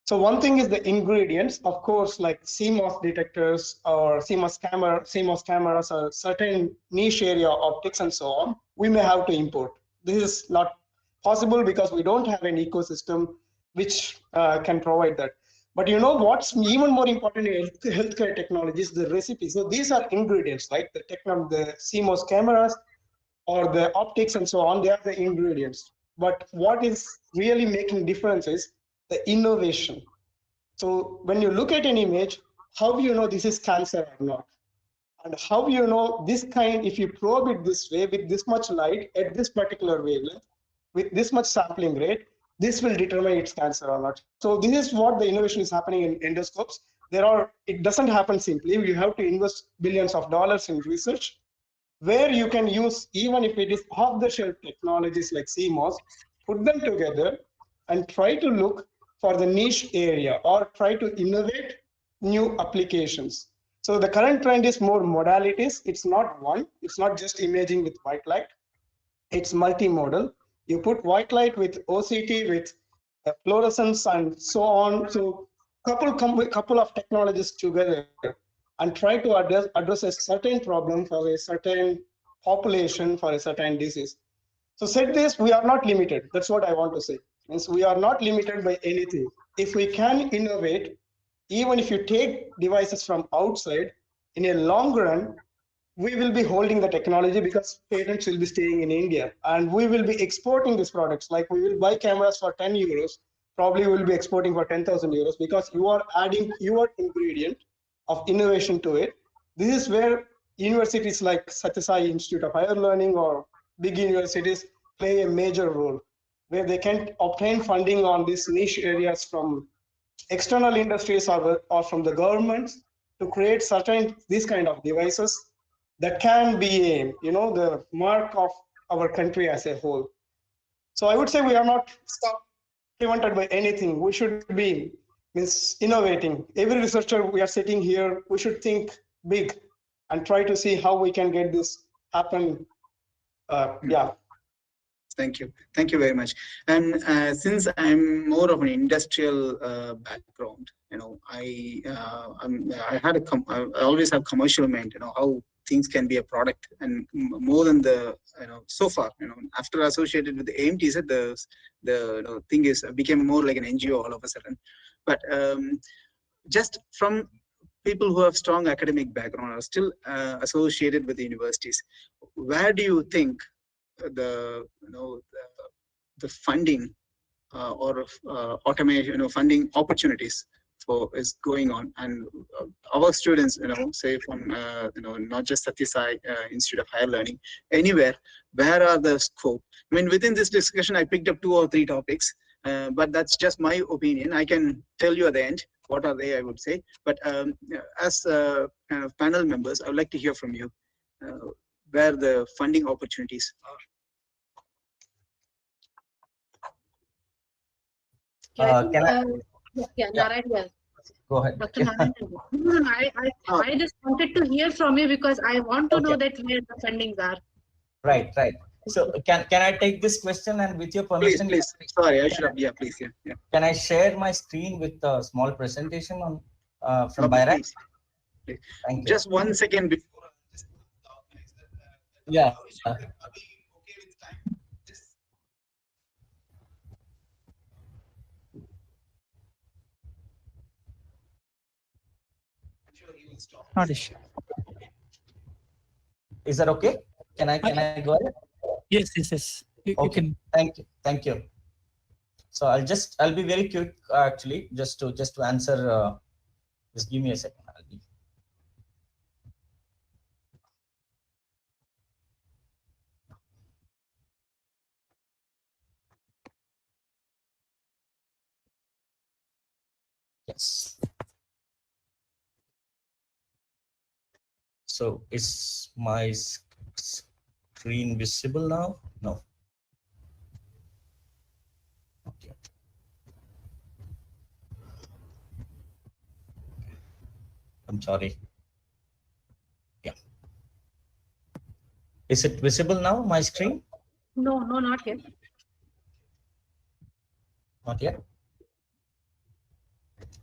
Speaker 5: So one thing is the ingredients, of course, like CMOS detectors or CMOS cameras or certain niche area optics and so on, we may have to import. This is not possible because we don't have an ecosystem which can provide that. But what's even more important in healthcare technology is the recipe. So these are ingredients, like the CMOS cameras or the optics and so on, they are the ingredients. but what is really making difference is the innovation. So when you look at an image, how do you know this is cancer or not? And how you know this kind, if you probe it this way with this much light at this particular wavelength, with this much sampling rate, this will determine its cancer or not. So this is what the innovation is happening in endoscopes. It doesn't happen simply. You have to invest billions of dollars in research, where you can use, even if it is off-the-shelf technologies like CMOS, put them together and try to look for the niche area or try to innovate new applications. So the current trend is more modalities. It's not one. It's not just imaging with white light. It's multimodal. You put white light with OCT, with fluorescence and so on. So couple of technologies together and try to address a certain problem for a certain population, for a certain disease. So said this, we are not limited. That's what I want to say. Means we are not limited by anything. If we can innovate, even if you take devices from outside, in a long run, we will be holding the technology because patents will be staying in India, and we will be exporting these products. Like we will buy cameras for 10 euros, probably we'll be exporting for 10,000 euros because you are adding your ingredient of innovation to it. This is where universities like Satyadip Institute of Higher Learning or big universities play a major role, where they can obtain funding on these niche areas from external industries or from the governments to create these kind of devices that can be, the mark of our country as a whole. So I would say we are not prevented by anything. We should be innovating. Every researcher we are sitting here, we should think big and try to see how we can get this happen. Yeah.
Speaker 6: Thank you. Thank you very much. And since I'm more of an industrial background, I always have commercial mind, how things can be a product, and more than so far, after associated with the AMTZ, the thing became more like an NGO all of a sudden. But just from people who have strong academic background are still associated with the universities, where do you think the funding or automation, funding opportunities is going on, and our students, say from not just Satyadip Institute of Higher Learning, anywhere, where are the scope? I mean, within this discussion, I picked up 2 or 3 topics, but that's just my opinion. I can tell you at the end what are they, I would say. But as kind of panel members, I would like to hear from you where the funding opportunities
Speaker 4: Yeah,
Speaker 7: Yeah.
Speaker 4: Narayan.
Speaker 7: Go ahead.
Speaker 4: Dr. Narayan. No, I just wanted to hear from you because I want to know that where the fundings are.
Speaker 7: Right. So can I take this question, and with your permission?
Speaker 6: Please. Sorry, I should have. Yeah, please. Yeah.
Speaker 7: Can I share my screen with a small presentation on from BIRAC?
Speaker 6: Please.
Speaker 7: Thank you.
Speaker 6: Just 1 second before.
Speaker 7: Yeah.
Speaker 1: Not issue.
Speaker 7: Is that okay? Can I go ahead?
Speaker 1: Yes. You
Speaker 7: Okay.
Speaker 1: can.
Speaker 7: Thank you. So I'll be very quick, actually, just to answer. Just give me a second. Yes. So is my screen visible now? No. Okay. I'm sorry. Yeah. Is it visible now, my screen?
Speaker 4: No, not yet.
Speaker 7: Not yet?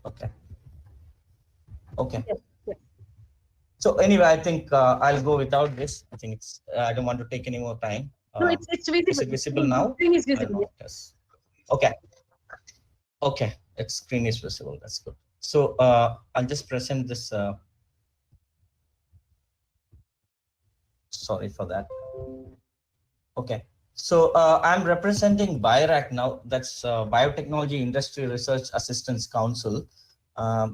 Speaker 7: Okay.
Speaker 4: Yes.
Speaker 7: So anyway, I think I'll go without this. I think I don't want to take any more time.
Speaker 4: No, it's visible.
Speaker 7: Is it visible now?
Speaker 4: Screen is visible.
Speaker 7: Yes. Okay. Its screen is visible. That's good. So I'll just present this. Sorry for that. Okay. So I'm representing BIRAC now. That's Biotechnology Industry Research Assistance Council,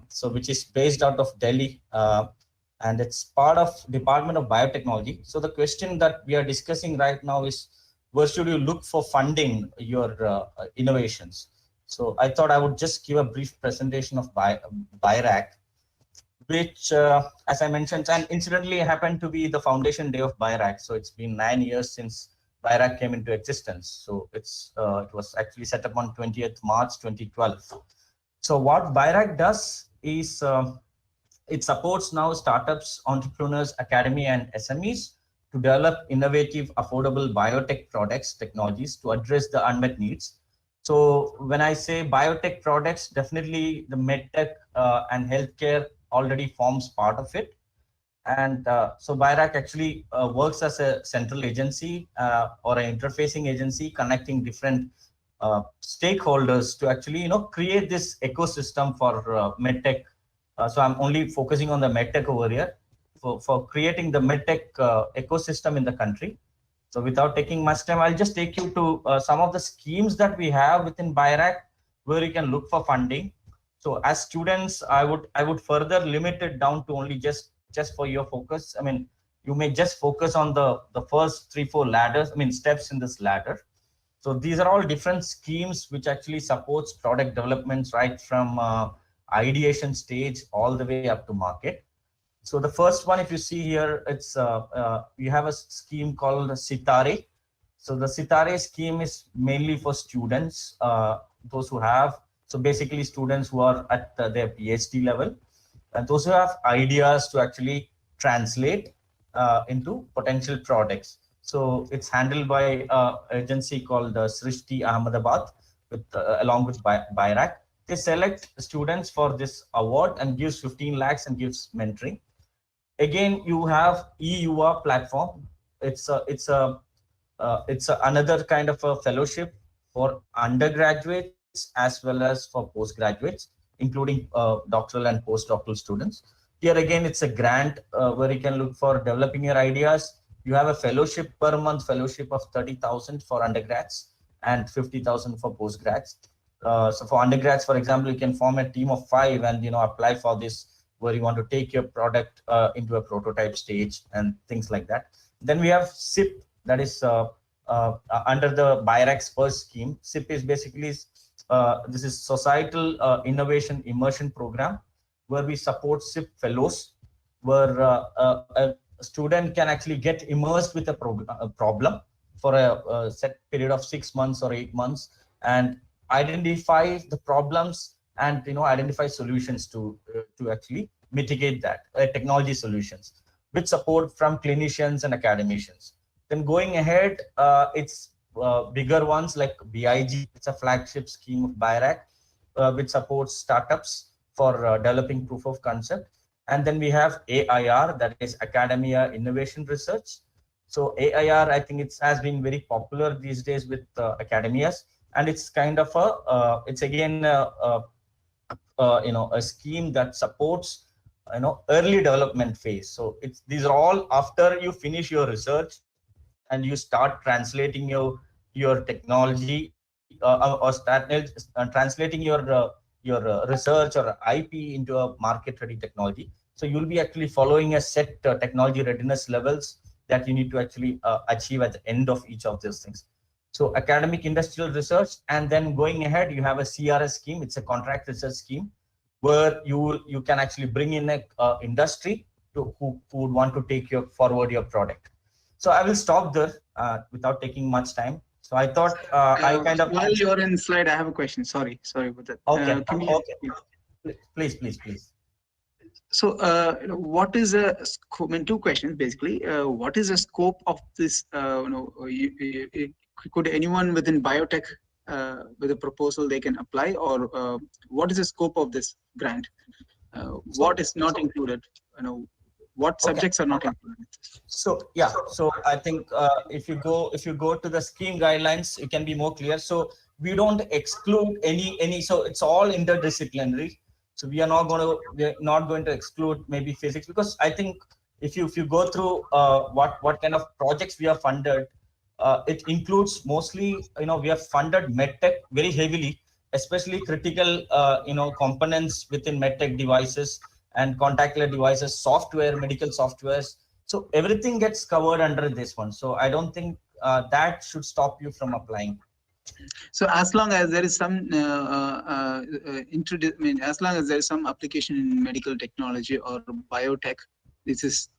Speaker 7: so which is based out of Delhi, and it's part of Department of Biotechnology. So the question that we are discussing right now is, where should you look for funding your innovations? So I thought I would just give a brief presentation of BIRAC, which, as I mentioned, and incidentally happened to be the foundation day of BIRAC. So it's been 9 years since BIRAC came into existence. So it was actually set up on 20th March 2012. So what BIRAC does is it supports now startups, entrepreneurs, academy, and SMEs to develop innovative, affordable biotech products, technologies to address the unmet needs. So when I say biotech products, definitely the medtech and healthcare already forms part of it. And so BIRAC actually works as a central agency or an interfacing agency connecting different stakeholders to actually, create this ecosystem for medtech. So I'm only focusing on the medtech over here for creating the medtech ecosystem in the country. So without taking much time, I'll just take you to some of the schemes that we have within BIRAC where you can look for funding. So as students, I would further limit it down to only just for your focus. I mean, you may just focus on the first 3-4 ladders, steps in this ladder. So these are all different schemes which actually supports product developments right from ideation stage all the way up to market. So the first one, if you see here, it's you have a scheme called Sitare. So the Sitare scheme is mainly for students, those who have, so basically students who are at their PhD level, and those who have ideas to actually translate into potential products. So it's handled by an agency called Srishti Ahmedabad with along with BIRAC. They select students for this award and gives 15 lakhs and gives mentoring. Again, you have EUA platform. It's another kind of a fellowship for undergraduates as well as for postgraduates, including doctoral and postdoctoral students. Here again, it's a grant where you can look for developing your ideas. You have a fellowship per month, fellowship of 30,000 for undergrads and 50,000 for postgrads. So for undergrads, for example, you can form a team of 5 and apply for this, where you want to take your product into a prototype stage and things like that. Then we have SIP, that is under the BIRAC's first scheme. SIP is basically, this is Societal Innovation Immersion Program, where we support SIP fellows, where a student can actually get immersed with a problem for a set period of 6 months or 8 months and identify the problems and identify solutions to actually mitigate that, technology solutions with support from clinicians and academicians. Then going ahead, it's bigger ones like BIG. It's a flagship scheme of BIRAC, which supports startups for developing proof of concept. And then we have AIR, that is Academia Innovation Research. So AIR, I think it has been very popular these days with academias, and it's kind of a, it's again a scheme that supports early development phase. So these are all after you finish your research and you start translating your technology or start translating your research or IP into a market ready technology. So you'll be actually following a set technology readiness levels that you need to actually achieve at the end of each of those things. So academic industrial research, and then going ahead, you have a CRS scheme. It's a contract research scheme where you can actually bring in a industry who would want to take forward your product. So I will stop there without taking much time. So I thought I kind of.
Speaker 6: While you're in slide, I have a question. Sorry about that.
Speaker 7: Okay.
Speaker 6: Okay.
Speaker 7: Please.
Speaker 6: So, what is a scope? I mean, 2 questions basically. What is the scope of this? Could anyone within biotech with a proposal they can apply, or what is the scope of this grant? What is not included? What subjects are not included?
Speaker 7: So yeah, so I think if you go to the scheme guidelines, it can be more clear. So we don't exclude any. So it's all interdisciplinary. So we are not going to exclude maybe physics, because I think if you go through what kind of projects we are funded, it includes mostly, we have funded medtech very heavily, especially critical, components within medtech devices and contactless devices, software, medical softwares. So everything gets covered under this one. So I don't think that should stop you from applying.
Speaker 6: So as long as there is some as long as there is some application in medical technology or biotech, this is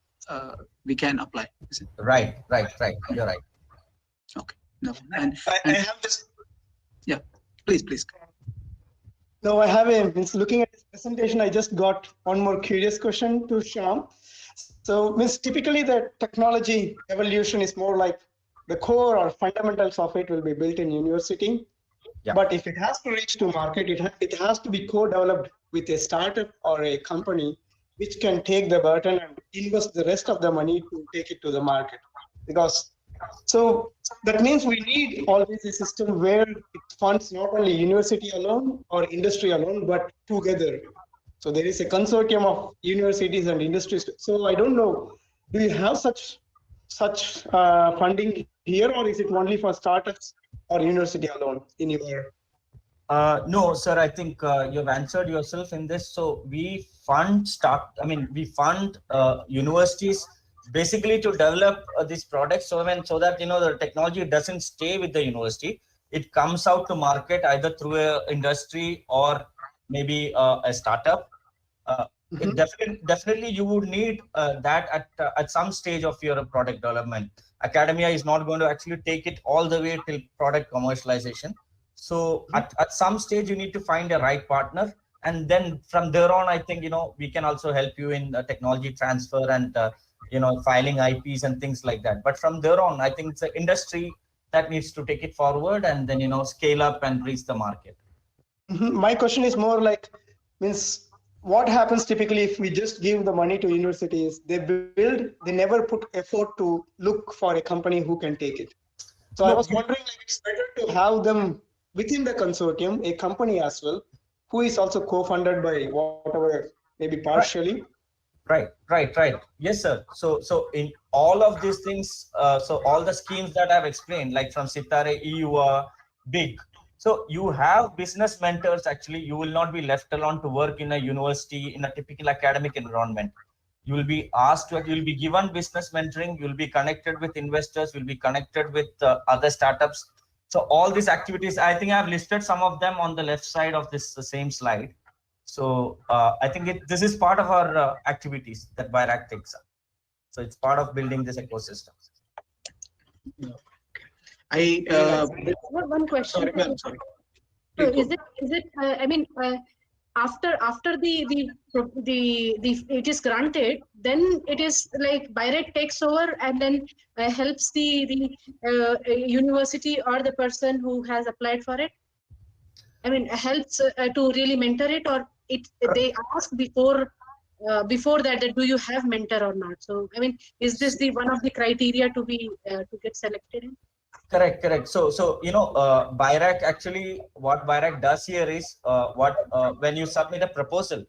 Speaker 6: we can apply. Is it?
Speaker 7: Right. You're right.
Speaker 6: Okay. No. And
Speaker 5: I have this.
Speaker 6: yeah, please.
Speaker 5: No, I have looking at this presentation, I just got one more curious question to Shyam. So, typically the technology evolution is more like the core or fundamentals of it will be built in university.
Speaker 7: Yeah.
Speaker 5: But if it has to reach to market, it has to be co-developed with a startup or a company which can take the burden and invest the rest of the money to take it to the market. So that means we need always a system where it funds not only university alone or industry alone, but together. So there is a consortium of universities and industries. So I don't know, do you have such funding here, or is it only for startups or university alone in your?
Speaker 7: No, sir, I think you've answered yourself in this. So we fund universities basically to develop these products. So that the technology doesn't stay with the university, it comes out to market either through a industry or maybe a startup. It definitely you would need that at some stage of your product development. Academia is not going to actually take it all the way till product commercialization. So at some stage you need to find a right partner, and then from there on, I think we can also help you in technology transfer and filing IPs and things like that. But from there on, I think it's the industry that needs to take it forward and then scale up and reach the market.
Speaker 5: My question is more like, what happens typically if we just give the money to universities? They never put effort to look for a company who can take it. So I was wondering, it's better to have them within the consortium, a company as well, who is also co-funded by whatever, maybe partially.
Speaker 7: Right. Yes, sir. So in all of these things, so all the schemes that I've explained, like from Sitare, EUA, BIG. So you have business mentors. Actually, you will not be left alone to work in a university in a typical academic environment. You will be asked you will be given business mentoring. You will be connected with investors. You'll be connected with other startups. So all these activities, I think I've listed some of them on the left side of this same slide. So I think this is part of our activities that BIRAC takes up. So it's part of building this ecosystem.
Speaker 4: One question.
Speaker 6: Sorry.
Speaker 4: So is it? After it is granted, then it is like BIRAC takes over and then helps the university or the person who has applied for it. Helps to really mentor it, or they ask before that do you have mentor or not? So is this the one of the criteria to get selected in?
Speaker 7: Correct. So BIRAC, actually what BIRAC does here is when you submit a proposal,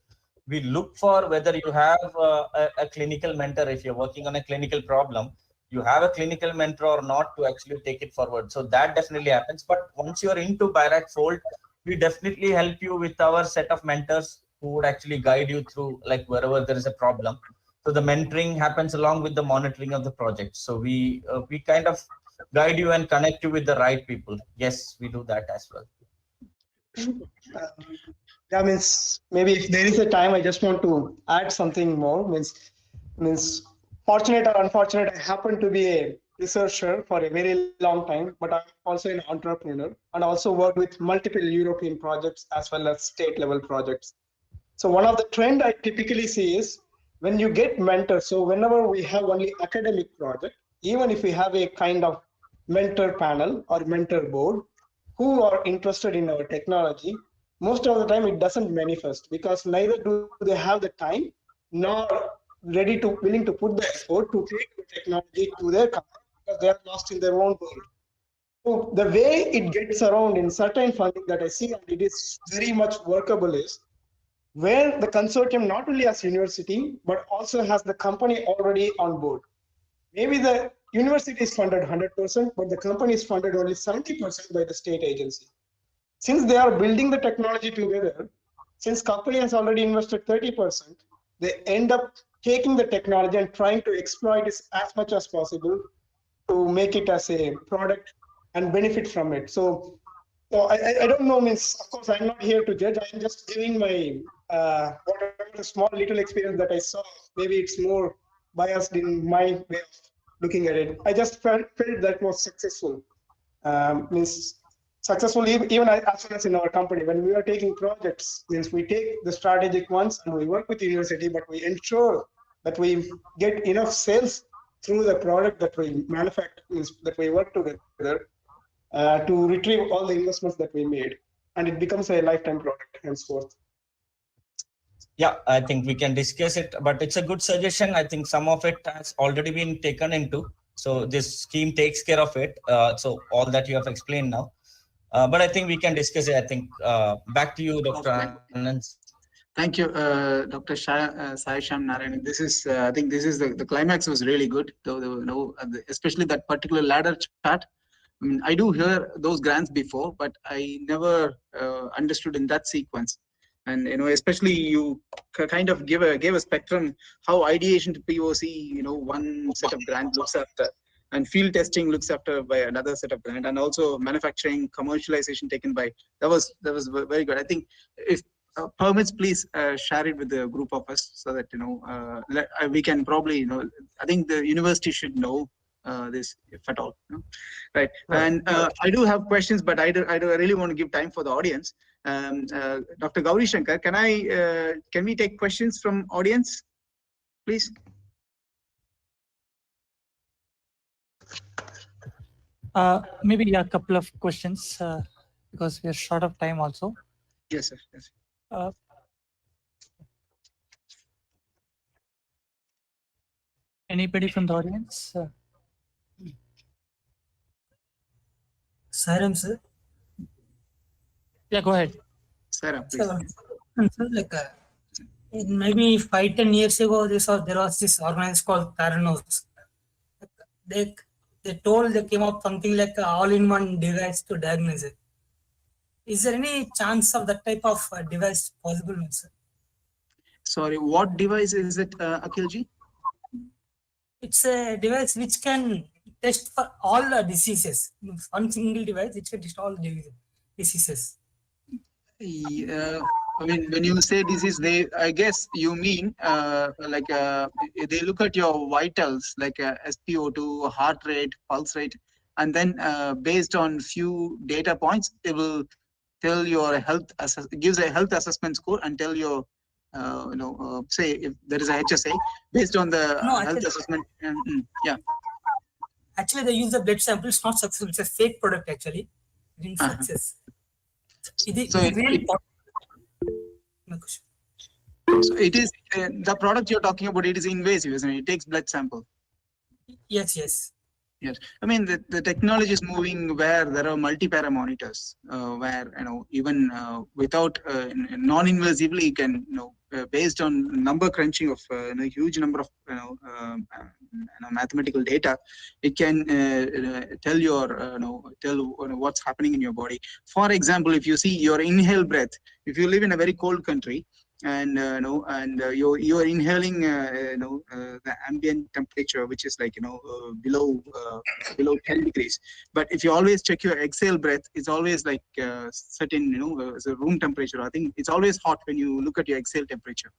Speaker 7: we look for whether you have a clinical mentor. If you're working on a clinical problem, you have a clinical mentor or not to actually take it forward. So that definitely happens. But once you're into BIRAC fold, we definitely help you with our set of mentors who would actually guide you through wherever there is a problem. So the mentoring happens along with the monitoring of the project. So we kind of guide you and connect you with the right people. Yes, we do that as well.
Speaker 5: Maybe if there is a time, I just want to add something more. Fortunate or unfortunate, I happen to be a researcher for a very long time, but I'm also an entrepreneur and also work with multiple European projects as well as state level projects. So one of the trend I typically see is when you get mentors. So whenever we have only academic project, even if we have a kind of mentor panel or mentor board who are interested in our technology, most of the time it doesn't manifest because neither do they have the time nor willing to put the effort to take the technology to their company because they are lost in their own world. So the way it gets around in certain funding that I see, and it is very much workable, is where the consortium not only has university but also has the company already on board. Maybe the university is funded 100%, but the company is funded only 70% by the state agency. Since they are building the technology together, since company has already invested 30%, they end up taking the technology and trying to exploit it as much as possible to make it as a product and benefit from it. So I don't know, means, of course, I'm not here to judge. I'm just giving my, whatever the small little experience that I saw. Maybe it's more biased in my way of looking at it. I just felt that was successful. Means successful even as well as in our company. When we are taking projects, means we take the strategic ones and we work with the university, but we ensure that we get enough sales through the product that we manufacture, means that we work together to retrieve all the investments that we made, and it becomes a lifetime product henceforth.
Speaker 7: Yeah, I think we can discuss it, but it's a good suggestion. I think some of it has already been taken into, so this scheme takes care of it. So all that you have explained now, but I think we can discuss it. I think back to you, Dr. Anand.
Speaker 6: Thank you, Dr. Saishyam Narayan. This is, I think this is the climax was really good, though, especially that particular ladder chart. I mean, I do hear those grants before, but I never understood in that sequence. And especially you kind of gave a spectrum how ideation to POC, one set of grants looks after, and field testing looks after by another set of grant, and also manufacturing commercialization taken by. That was very good. I think if permits, please share it with the group of us so that we can probably I think the university should know this, if at all. Right. And I do have questions, but I really want to give time for the audience. Dr. Gauri Shankar, can we take questions from audience, please?
Speaker 1: Maybe a couple of questions because we are short of time also.
Speaker 6: Yes, sir. Yes.
Speaker 1: Anybody from the audience?
Speaker 9: Sairam, sir.
Speaker 1: Yeah, go ahead.
Speaker 6: Sarah, please.
Speaker 9: So, like maybe 5-10 years ago, there was this organization called Theranos. They came up something like an all-in-one device to diagnose it. Is there any chance of that type of device possible, sir?
Speaker 6: Sorry, what device is it, Akhilji?
Speaker 9: It's a device which can test for all the diseases. One single device which can test all diseases.
Speaker 6: I mean, when you say disease, I guess you mean they look at your vitals, like SpO2, heart rate, pulse rate, and then based on few data points, they will tell your health, gives a health assessment score and tell your, say if there is a HSA based on the health assessment. Yeah.
Speaker 9: Actually, they use the blood sample. It's not successful. It's a fake product actually. It didn't success. So
Speaker 6: it is the product you're talking about. It is invasive, isn't it? It takes blood sample.
Speaker 9: Yes, yes.
Speaker 6: Yes, I mean the technology is moving where there are multi-para monitors, where even without non-invasively, you can based on number crunching of a huge number of mathematical data, it can tell your tell what's happening in your body. For example, if you see your inhale breath, if you live in a very cold country, and you're inhaling the ambient temperature, which is like below 10 degrees, but if you always check your exhale breath, it's always like certain it's a room temperature. I think it's always hot when you look at your exhale temperature,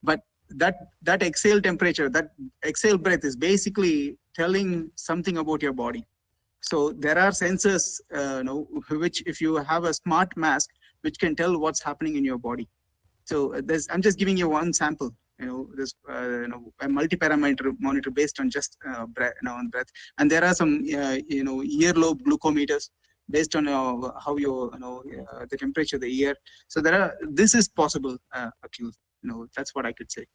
Speaker 6: but that exhale temperature, that exhale breath is basically telling something about your body. So there are sensors which, if you have a smart mask, which can tell what's happening in your body. So I'm just giving you one sample. This a multi-parameter monitor based on just breath, on breath, and there are some earlobe glucometers based on how your the temperature of the ear. So this is possible, Akhil. That's what I could say.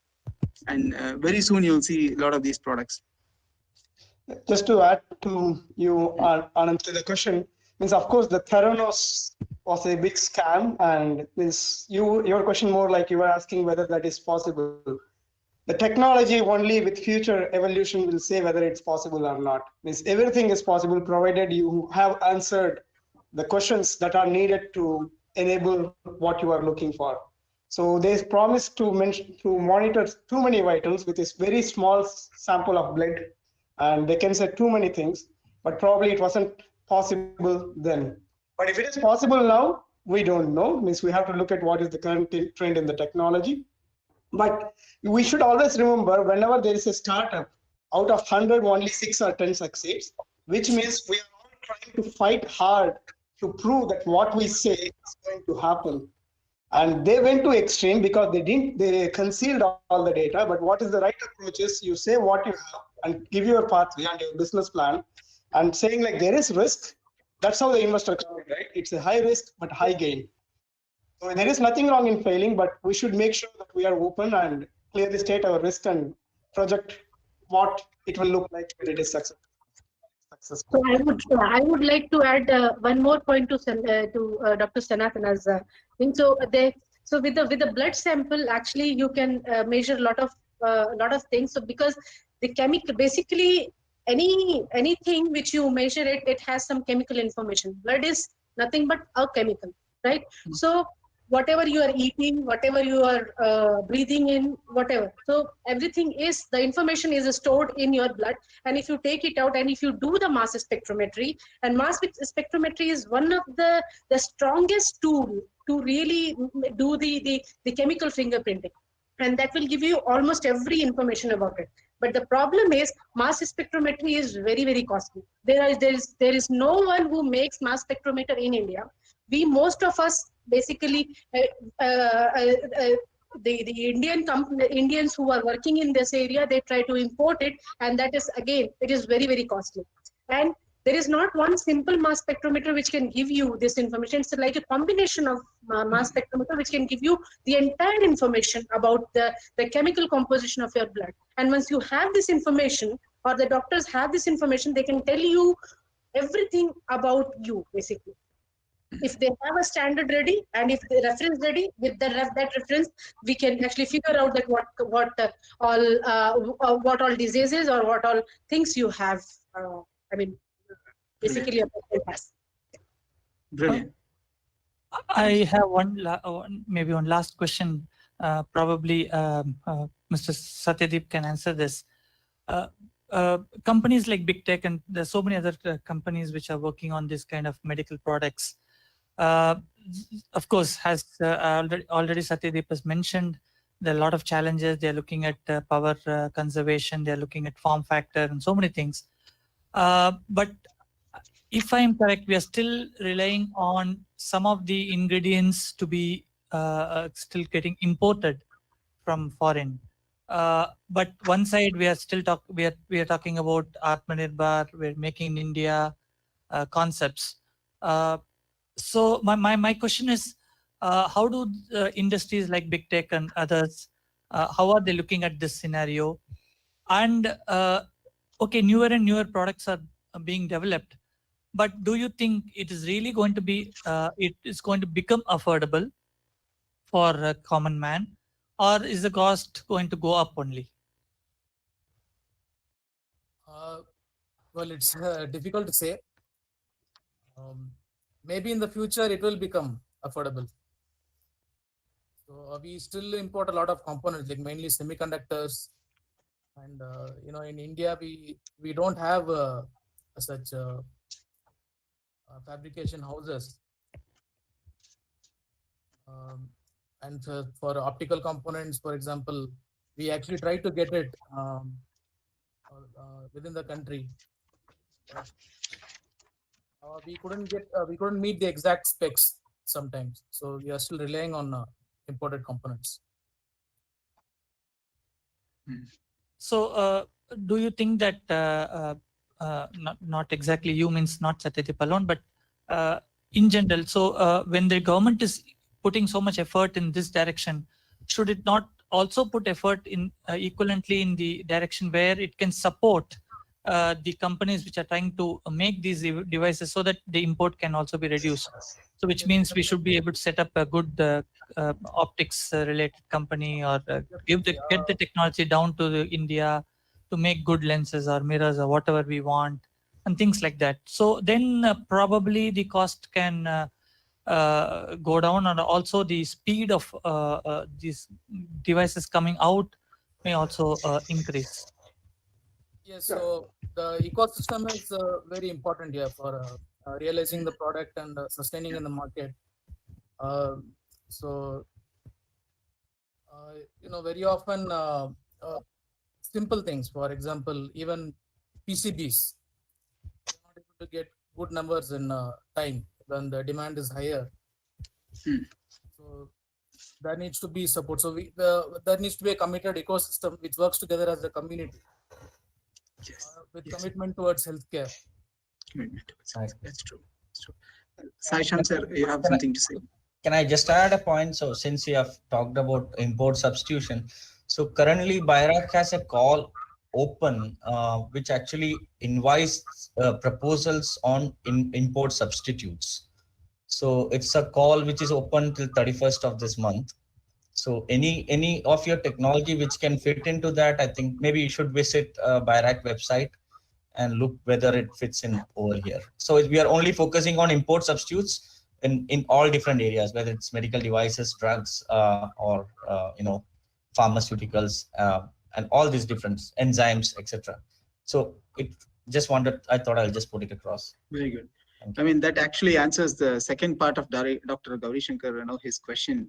Speaker 6: And very soon you'll see a lot of these products.
Speaker 5: Just to add to you, Anand, to the question, means of course the Theranos was a big scam, and means your question more like you were asking whether that is possible. The technology only with future evolution will say whether it's possible or not. Means everything is possible provided you have answered the questions that are needed to enable what you are looking for. So they promise to monitor too many vitals with this very small sample of blood, and they can say too many things, but probably it wasn't possible then. But if it is possible now, we don't know. Means we have to look at what is the current trend in the technology. But we should always remember, whenever there is a startup, out of 100, only 6 or 10 succeeds, which means we are all trying to fight hard to prove that what we say is going to happen. And they went to extreme because they concealed all the data. But what is the right approach is you say what you have and give your pathway and your business plan, and saying like there is risk. That's how the investor comes, right? It's a high risk, but high gain. So there is nothing wrong in failing, but we should make sure that we are open and clearly state our risk and project what it will look like when it is successful.
Speaker 4: So I would like to add one more point to Dr. Sanathana's thing. So with the blood sample, actually you can measure a lot of things. So because the chemical, basically anything which you measure it has some chemical information. Blood is nothing but a chemical, right? So whatever you are eating, whatever you are breathing in, whatever. So everything is, the information is stored in your blood. And if you take it out and if you do the mass spectrometry, and mass spectrometry is one of the strongest tool to really do the chemical fingerprinting. And that will give you almost every information about it. But the problem is mass spectrometry is very, very costly. There is no one who makes mass spectrometer in India. Most of us basically the Indians who are working in this area, they try to import it, and that is again, it is very, very costly. And there is not one simple mass spectrometer which can give you this information. It's like a combination of mass spectrometer which can give you the entire information about the chemical composition of your blood. And once you have this information, or the doctors have this information, they can tell you everything about you, basically. If they have a standard ready and if the reference ready, with that reference, we can actually figure out that what all diseases or what all things you have. Basically, a person has.
Speaker 6: Brilliant.
Speaker 1: I have maybe one last question. Probably Mr. Sathyadeep can answer this. Companies like Bigtec, and there's so many other companies which are working on this kind of medical products. Of course, has already Sathyadeep has mentioned, there are a lot of challenges. They're looking at power conservation. They're looking at form factor and so many things. But if I'm correct, we are still relying on some of the ingredients to be still getting imported from foreign. But one side we are still we are talking about Atmanirbhar, we're making in India concepts. So my question is, how do industries like Bigtec and others, how are they looking at this scenario? And okay, newer and newer products are being developed, but do you think it is really going to be, it is going to become affordable for a common man, or is the cost going to go up only?
Speaker 8: Well, it's difficult to say. Maybe in the future it will become affordable. So we still import a lot of components, like mainly semiconductors, and in India we don't have such fabrication houses. And for optical components, for example, we actually try to get it within the country. We couldn't meet the exact specs sometimes, so we are still relying on imported components.
Speaker 1: So do you think that not exactly you, means not Sathyadeep alone, but in general, so when the government is putting so much effort in this direction, should it not also put effort in equivalently in the direction where it can support the companies which are trying to make these devices so that the import can also be reduced. So which means we should be able to set up a good optics related company, or get the technology down to India to make good lenses or mirrors or whatever we want, and things like that. So then probably the cost can go down, and also the speed of these devices coming out may also increase.
Speaker 8: Yes, so the ecosystem is very important here for realizing the product and sustaining in the market. So, very often simple things, for example, even PCBs, you're not able to get good numbers in time when the demand is higher. So there needs to be support. So there needs to be a committed ecosystem which works together as a community. With commitment towards healthcare.
Speaker 6: That's true. Saishyam sir, you have something to say?
Speaker 7: Can I just add a point? So since you have talked about import substitution, so currently BIRAC has a call open, which actually invites proposals on import substitutes. So it's a call which is open till 31st of this month. So any of your technology which can fit into that, I think maybe you should visit BIRAC website and look whether it fits in over here. So we are only focusing on import substitutes in all different areas, whether it's medical devices, drugs, or pharmaceuticals, and all these different enzymes, etc. So I thought I'll just put it across.
Speaker 6: Very good. I mean, that actually answers the second part of Dr. Gauri Shankar, his question,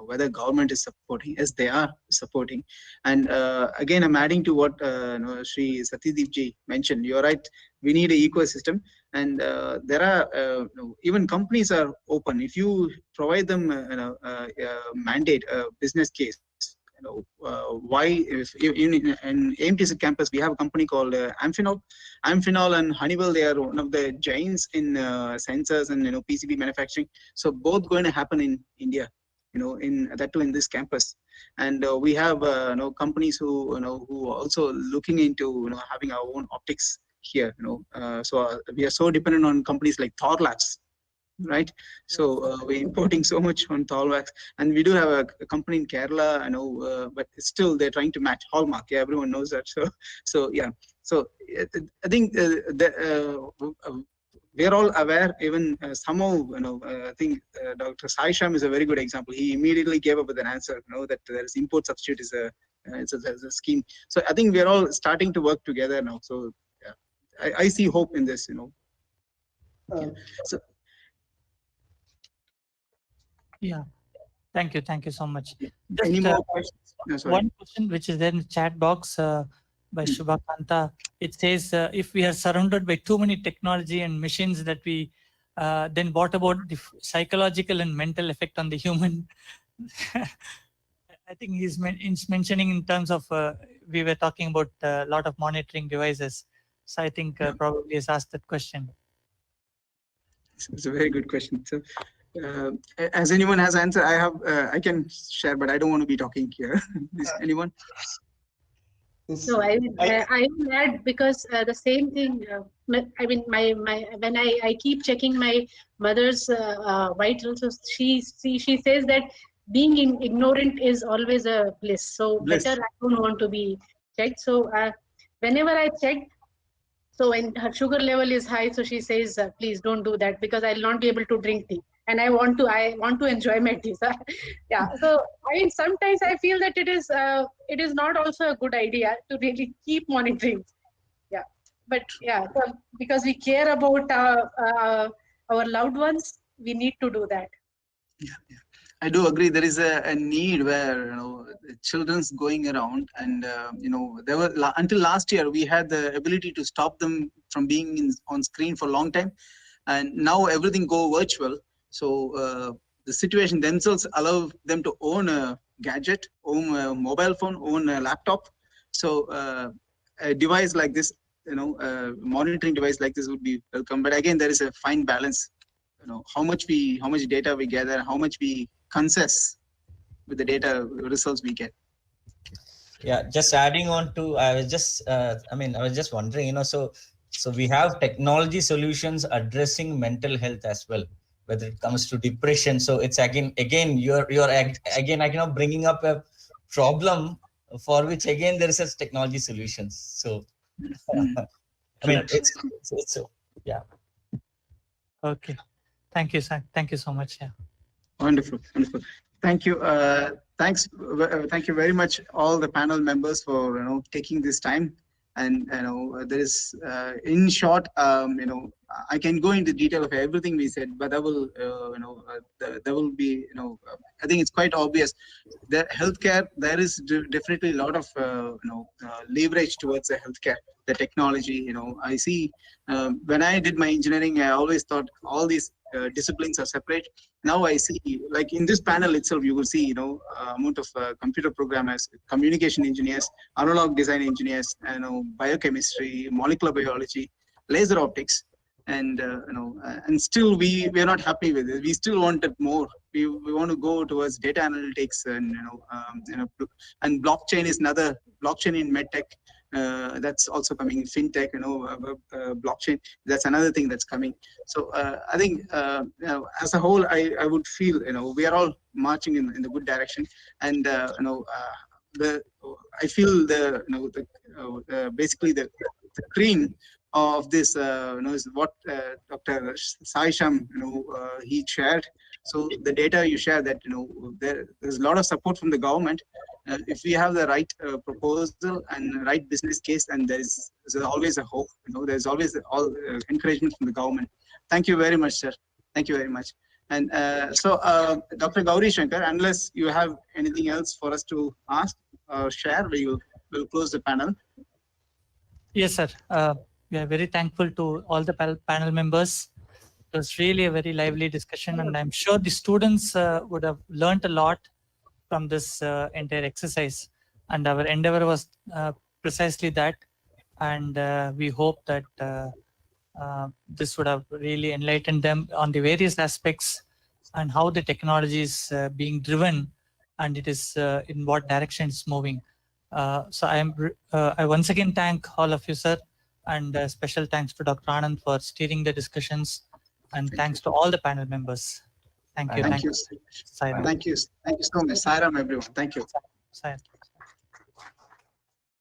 Speaker 6: whether government is supporting. Yes, they are supporting. And again, I'm adding to what Sri Sathyadeep ji mentioned. You're right. We need an ecosystem, and there are even companies are open. If you provide them mandate, a business case. Why in AMTZ campus we have a company called Amphenol and Honeywell. They are one of the giants in sensors and PCB manufacturing. So both going to happen in India, in this campus. And we have companies who who also looking into having our own optics here. So we are so dependent on companies like Thor Labs. Right, so we're importing so much on Thalwax, and we do have a company in Kerala, but still they're trying to match Hallmark. Yeah, everyone knows that. So yeah. So I think we're all aware. Even somehow, I think Dr. Saishyam is a very good example. He immediately gave up with an answer. That there is import substitute is a scheme. So I think we're all starting to work together now. So yeah, I see hope in this. So.
Speaker 1: Yeah, thank you so much. Just,
Speaker 6: any more questions? No,
Speaker 1: one question which is there in the chat box by Shubhakanta. It says, if we are surrounded by too many technology and machines that we, then what about the psychological and mental effect on the human? I think he's mentioning in terms of, we were talking about a lot of monitoring devices. So I think probably has asked that question.
Speaker 6: It's a very good question. So, as anyone has answer, I can share, but I don't want to be talking here. Is anyone?
Speaker 4: So I will add, because the same thing. I mean, when I keep checking my mother's vitals, so she says that being ignorant is always a bliss. So better I don't want to be checked. So whenever I check, so when her sugar level is high, so she says, please don't do that, because I'll not be able to drink tea, and I want to enjoy my tea. Yeah. So I mean, sometimes I feel that it is not also a good idea to really keep monitoring. Yeah. But yeah, so because we care about our loved ones, we need to do that.
Speaker 6: Yeah. I do agree. There is a need where children's going around, and there were until last year we had the ability to stop them from being on screen for a long time, and now everything go virtual. So the situation themselves allow them to own a gadget, own a mobile phone, own a laptop. So a device like this, monitoring device like this would be welcome. But again, there is a fine balance. How much data we gather, how much we consist with the data results we get.
Speaker 7: Yeah, just adding on to, I was just wondering, so we have technology solutions addressing mental health as well, whether it comes to depression. So it's again you're again bringing up a problem for which again there is a technology solutions. So I mean, it's yeah.
Speaker 1: Okay. Thank you, sir. Thank you so much. Yeah.
Speaker 6: Wonderful, wonderful. Thank you. Thank you very much, all the panel members, for taking this time. And there is, in short, I can go into detail of everything we said, but that will, there will be, I think it's quite obvious. The healthcare, there is definitely a lot of, leverage towards the healthcare, the technology. I see when I did my engineering, I always thought all these disciplines are separate. Now I see, like in this panel itself, you will see, amount of computer programmers, communication engineers, analog design engineers, biochemistry, molecular biology, laser optics, and and still we are not happy with it. We still wanted more. We want to go towards data analytics, and and blockchain is another, blockchain in medtech. That's also coming. Fintech, blockchain. That's another thing that's coming. So I think as a whole, I would feel we are all marching in the good direction, and I feel basically the cream of this is what Dr. Saishyam he shared. So the data you share, that there's a lot of support from the government. If we have the right proposal and right business case, and there's always a hope. There's always all encouragement from the government. Thank you very much, sir. Thank you very much. And so, Dr. Gauri Shankar, unless you have anything else for us to ask or share, we'll close the panel.
Speaker 1: Yes, sir. We are very thankful to all the panel members. It was really a very lively discussion, and I'm sure the students would have learned a lot from this entire exercise. And our endeavor was precisely that. And we hope that this would have really enlightened them on the various aspects and how the technology is being driven, and it is in what direction it's moving. So I once again thank all of you, sir, and special thanks to Dr. Anand for steering the discussions, and thanks to all the panel members. Thank you.
Speaker 6: Thank you.
Speaker 1: Sairam.
Speaker 6: Thank you. Thank you so much. Sairam, everyone. Thank you.
Speaker 1: Sairam.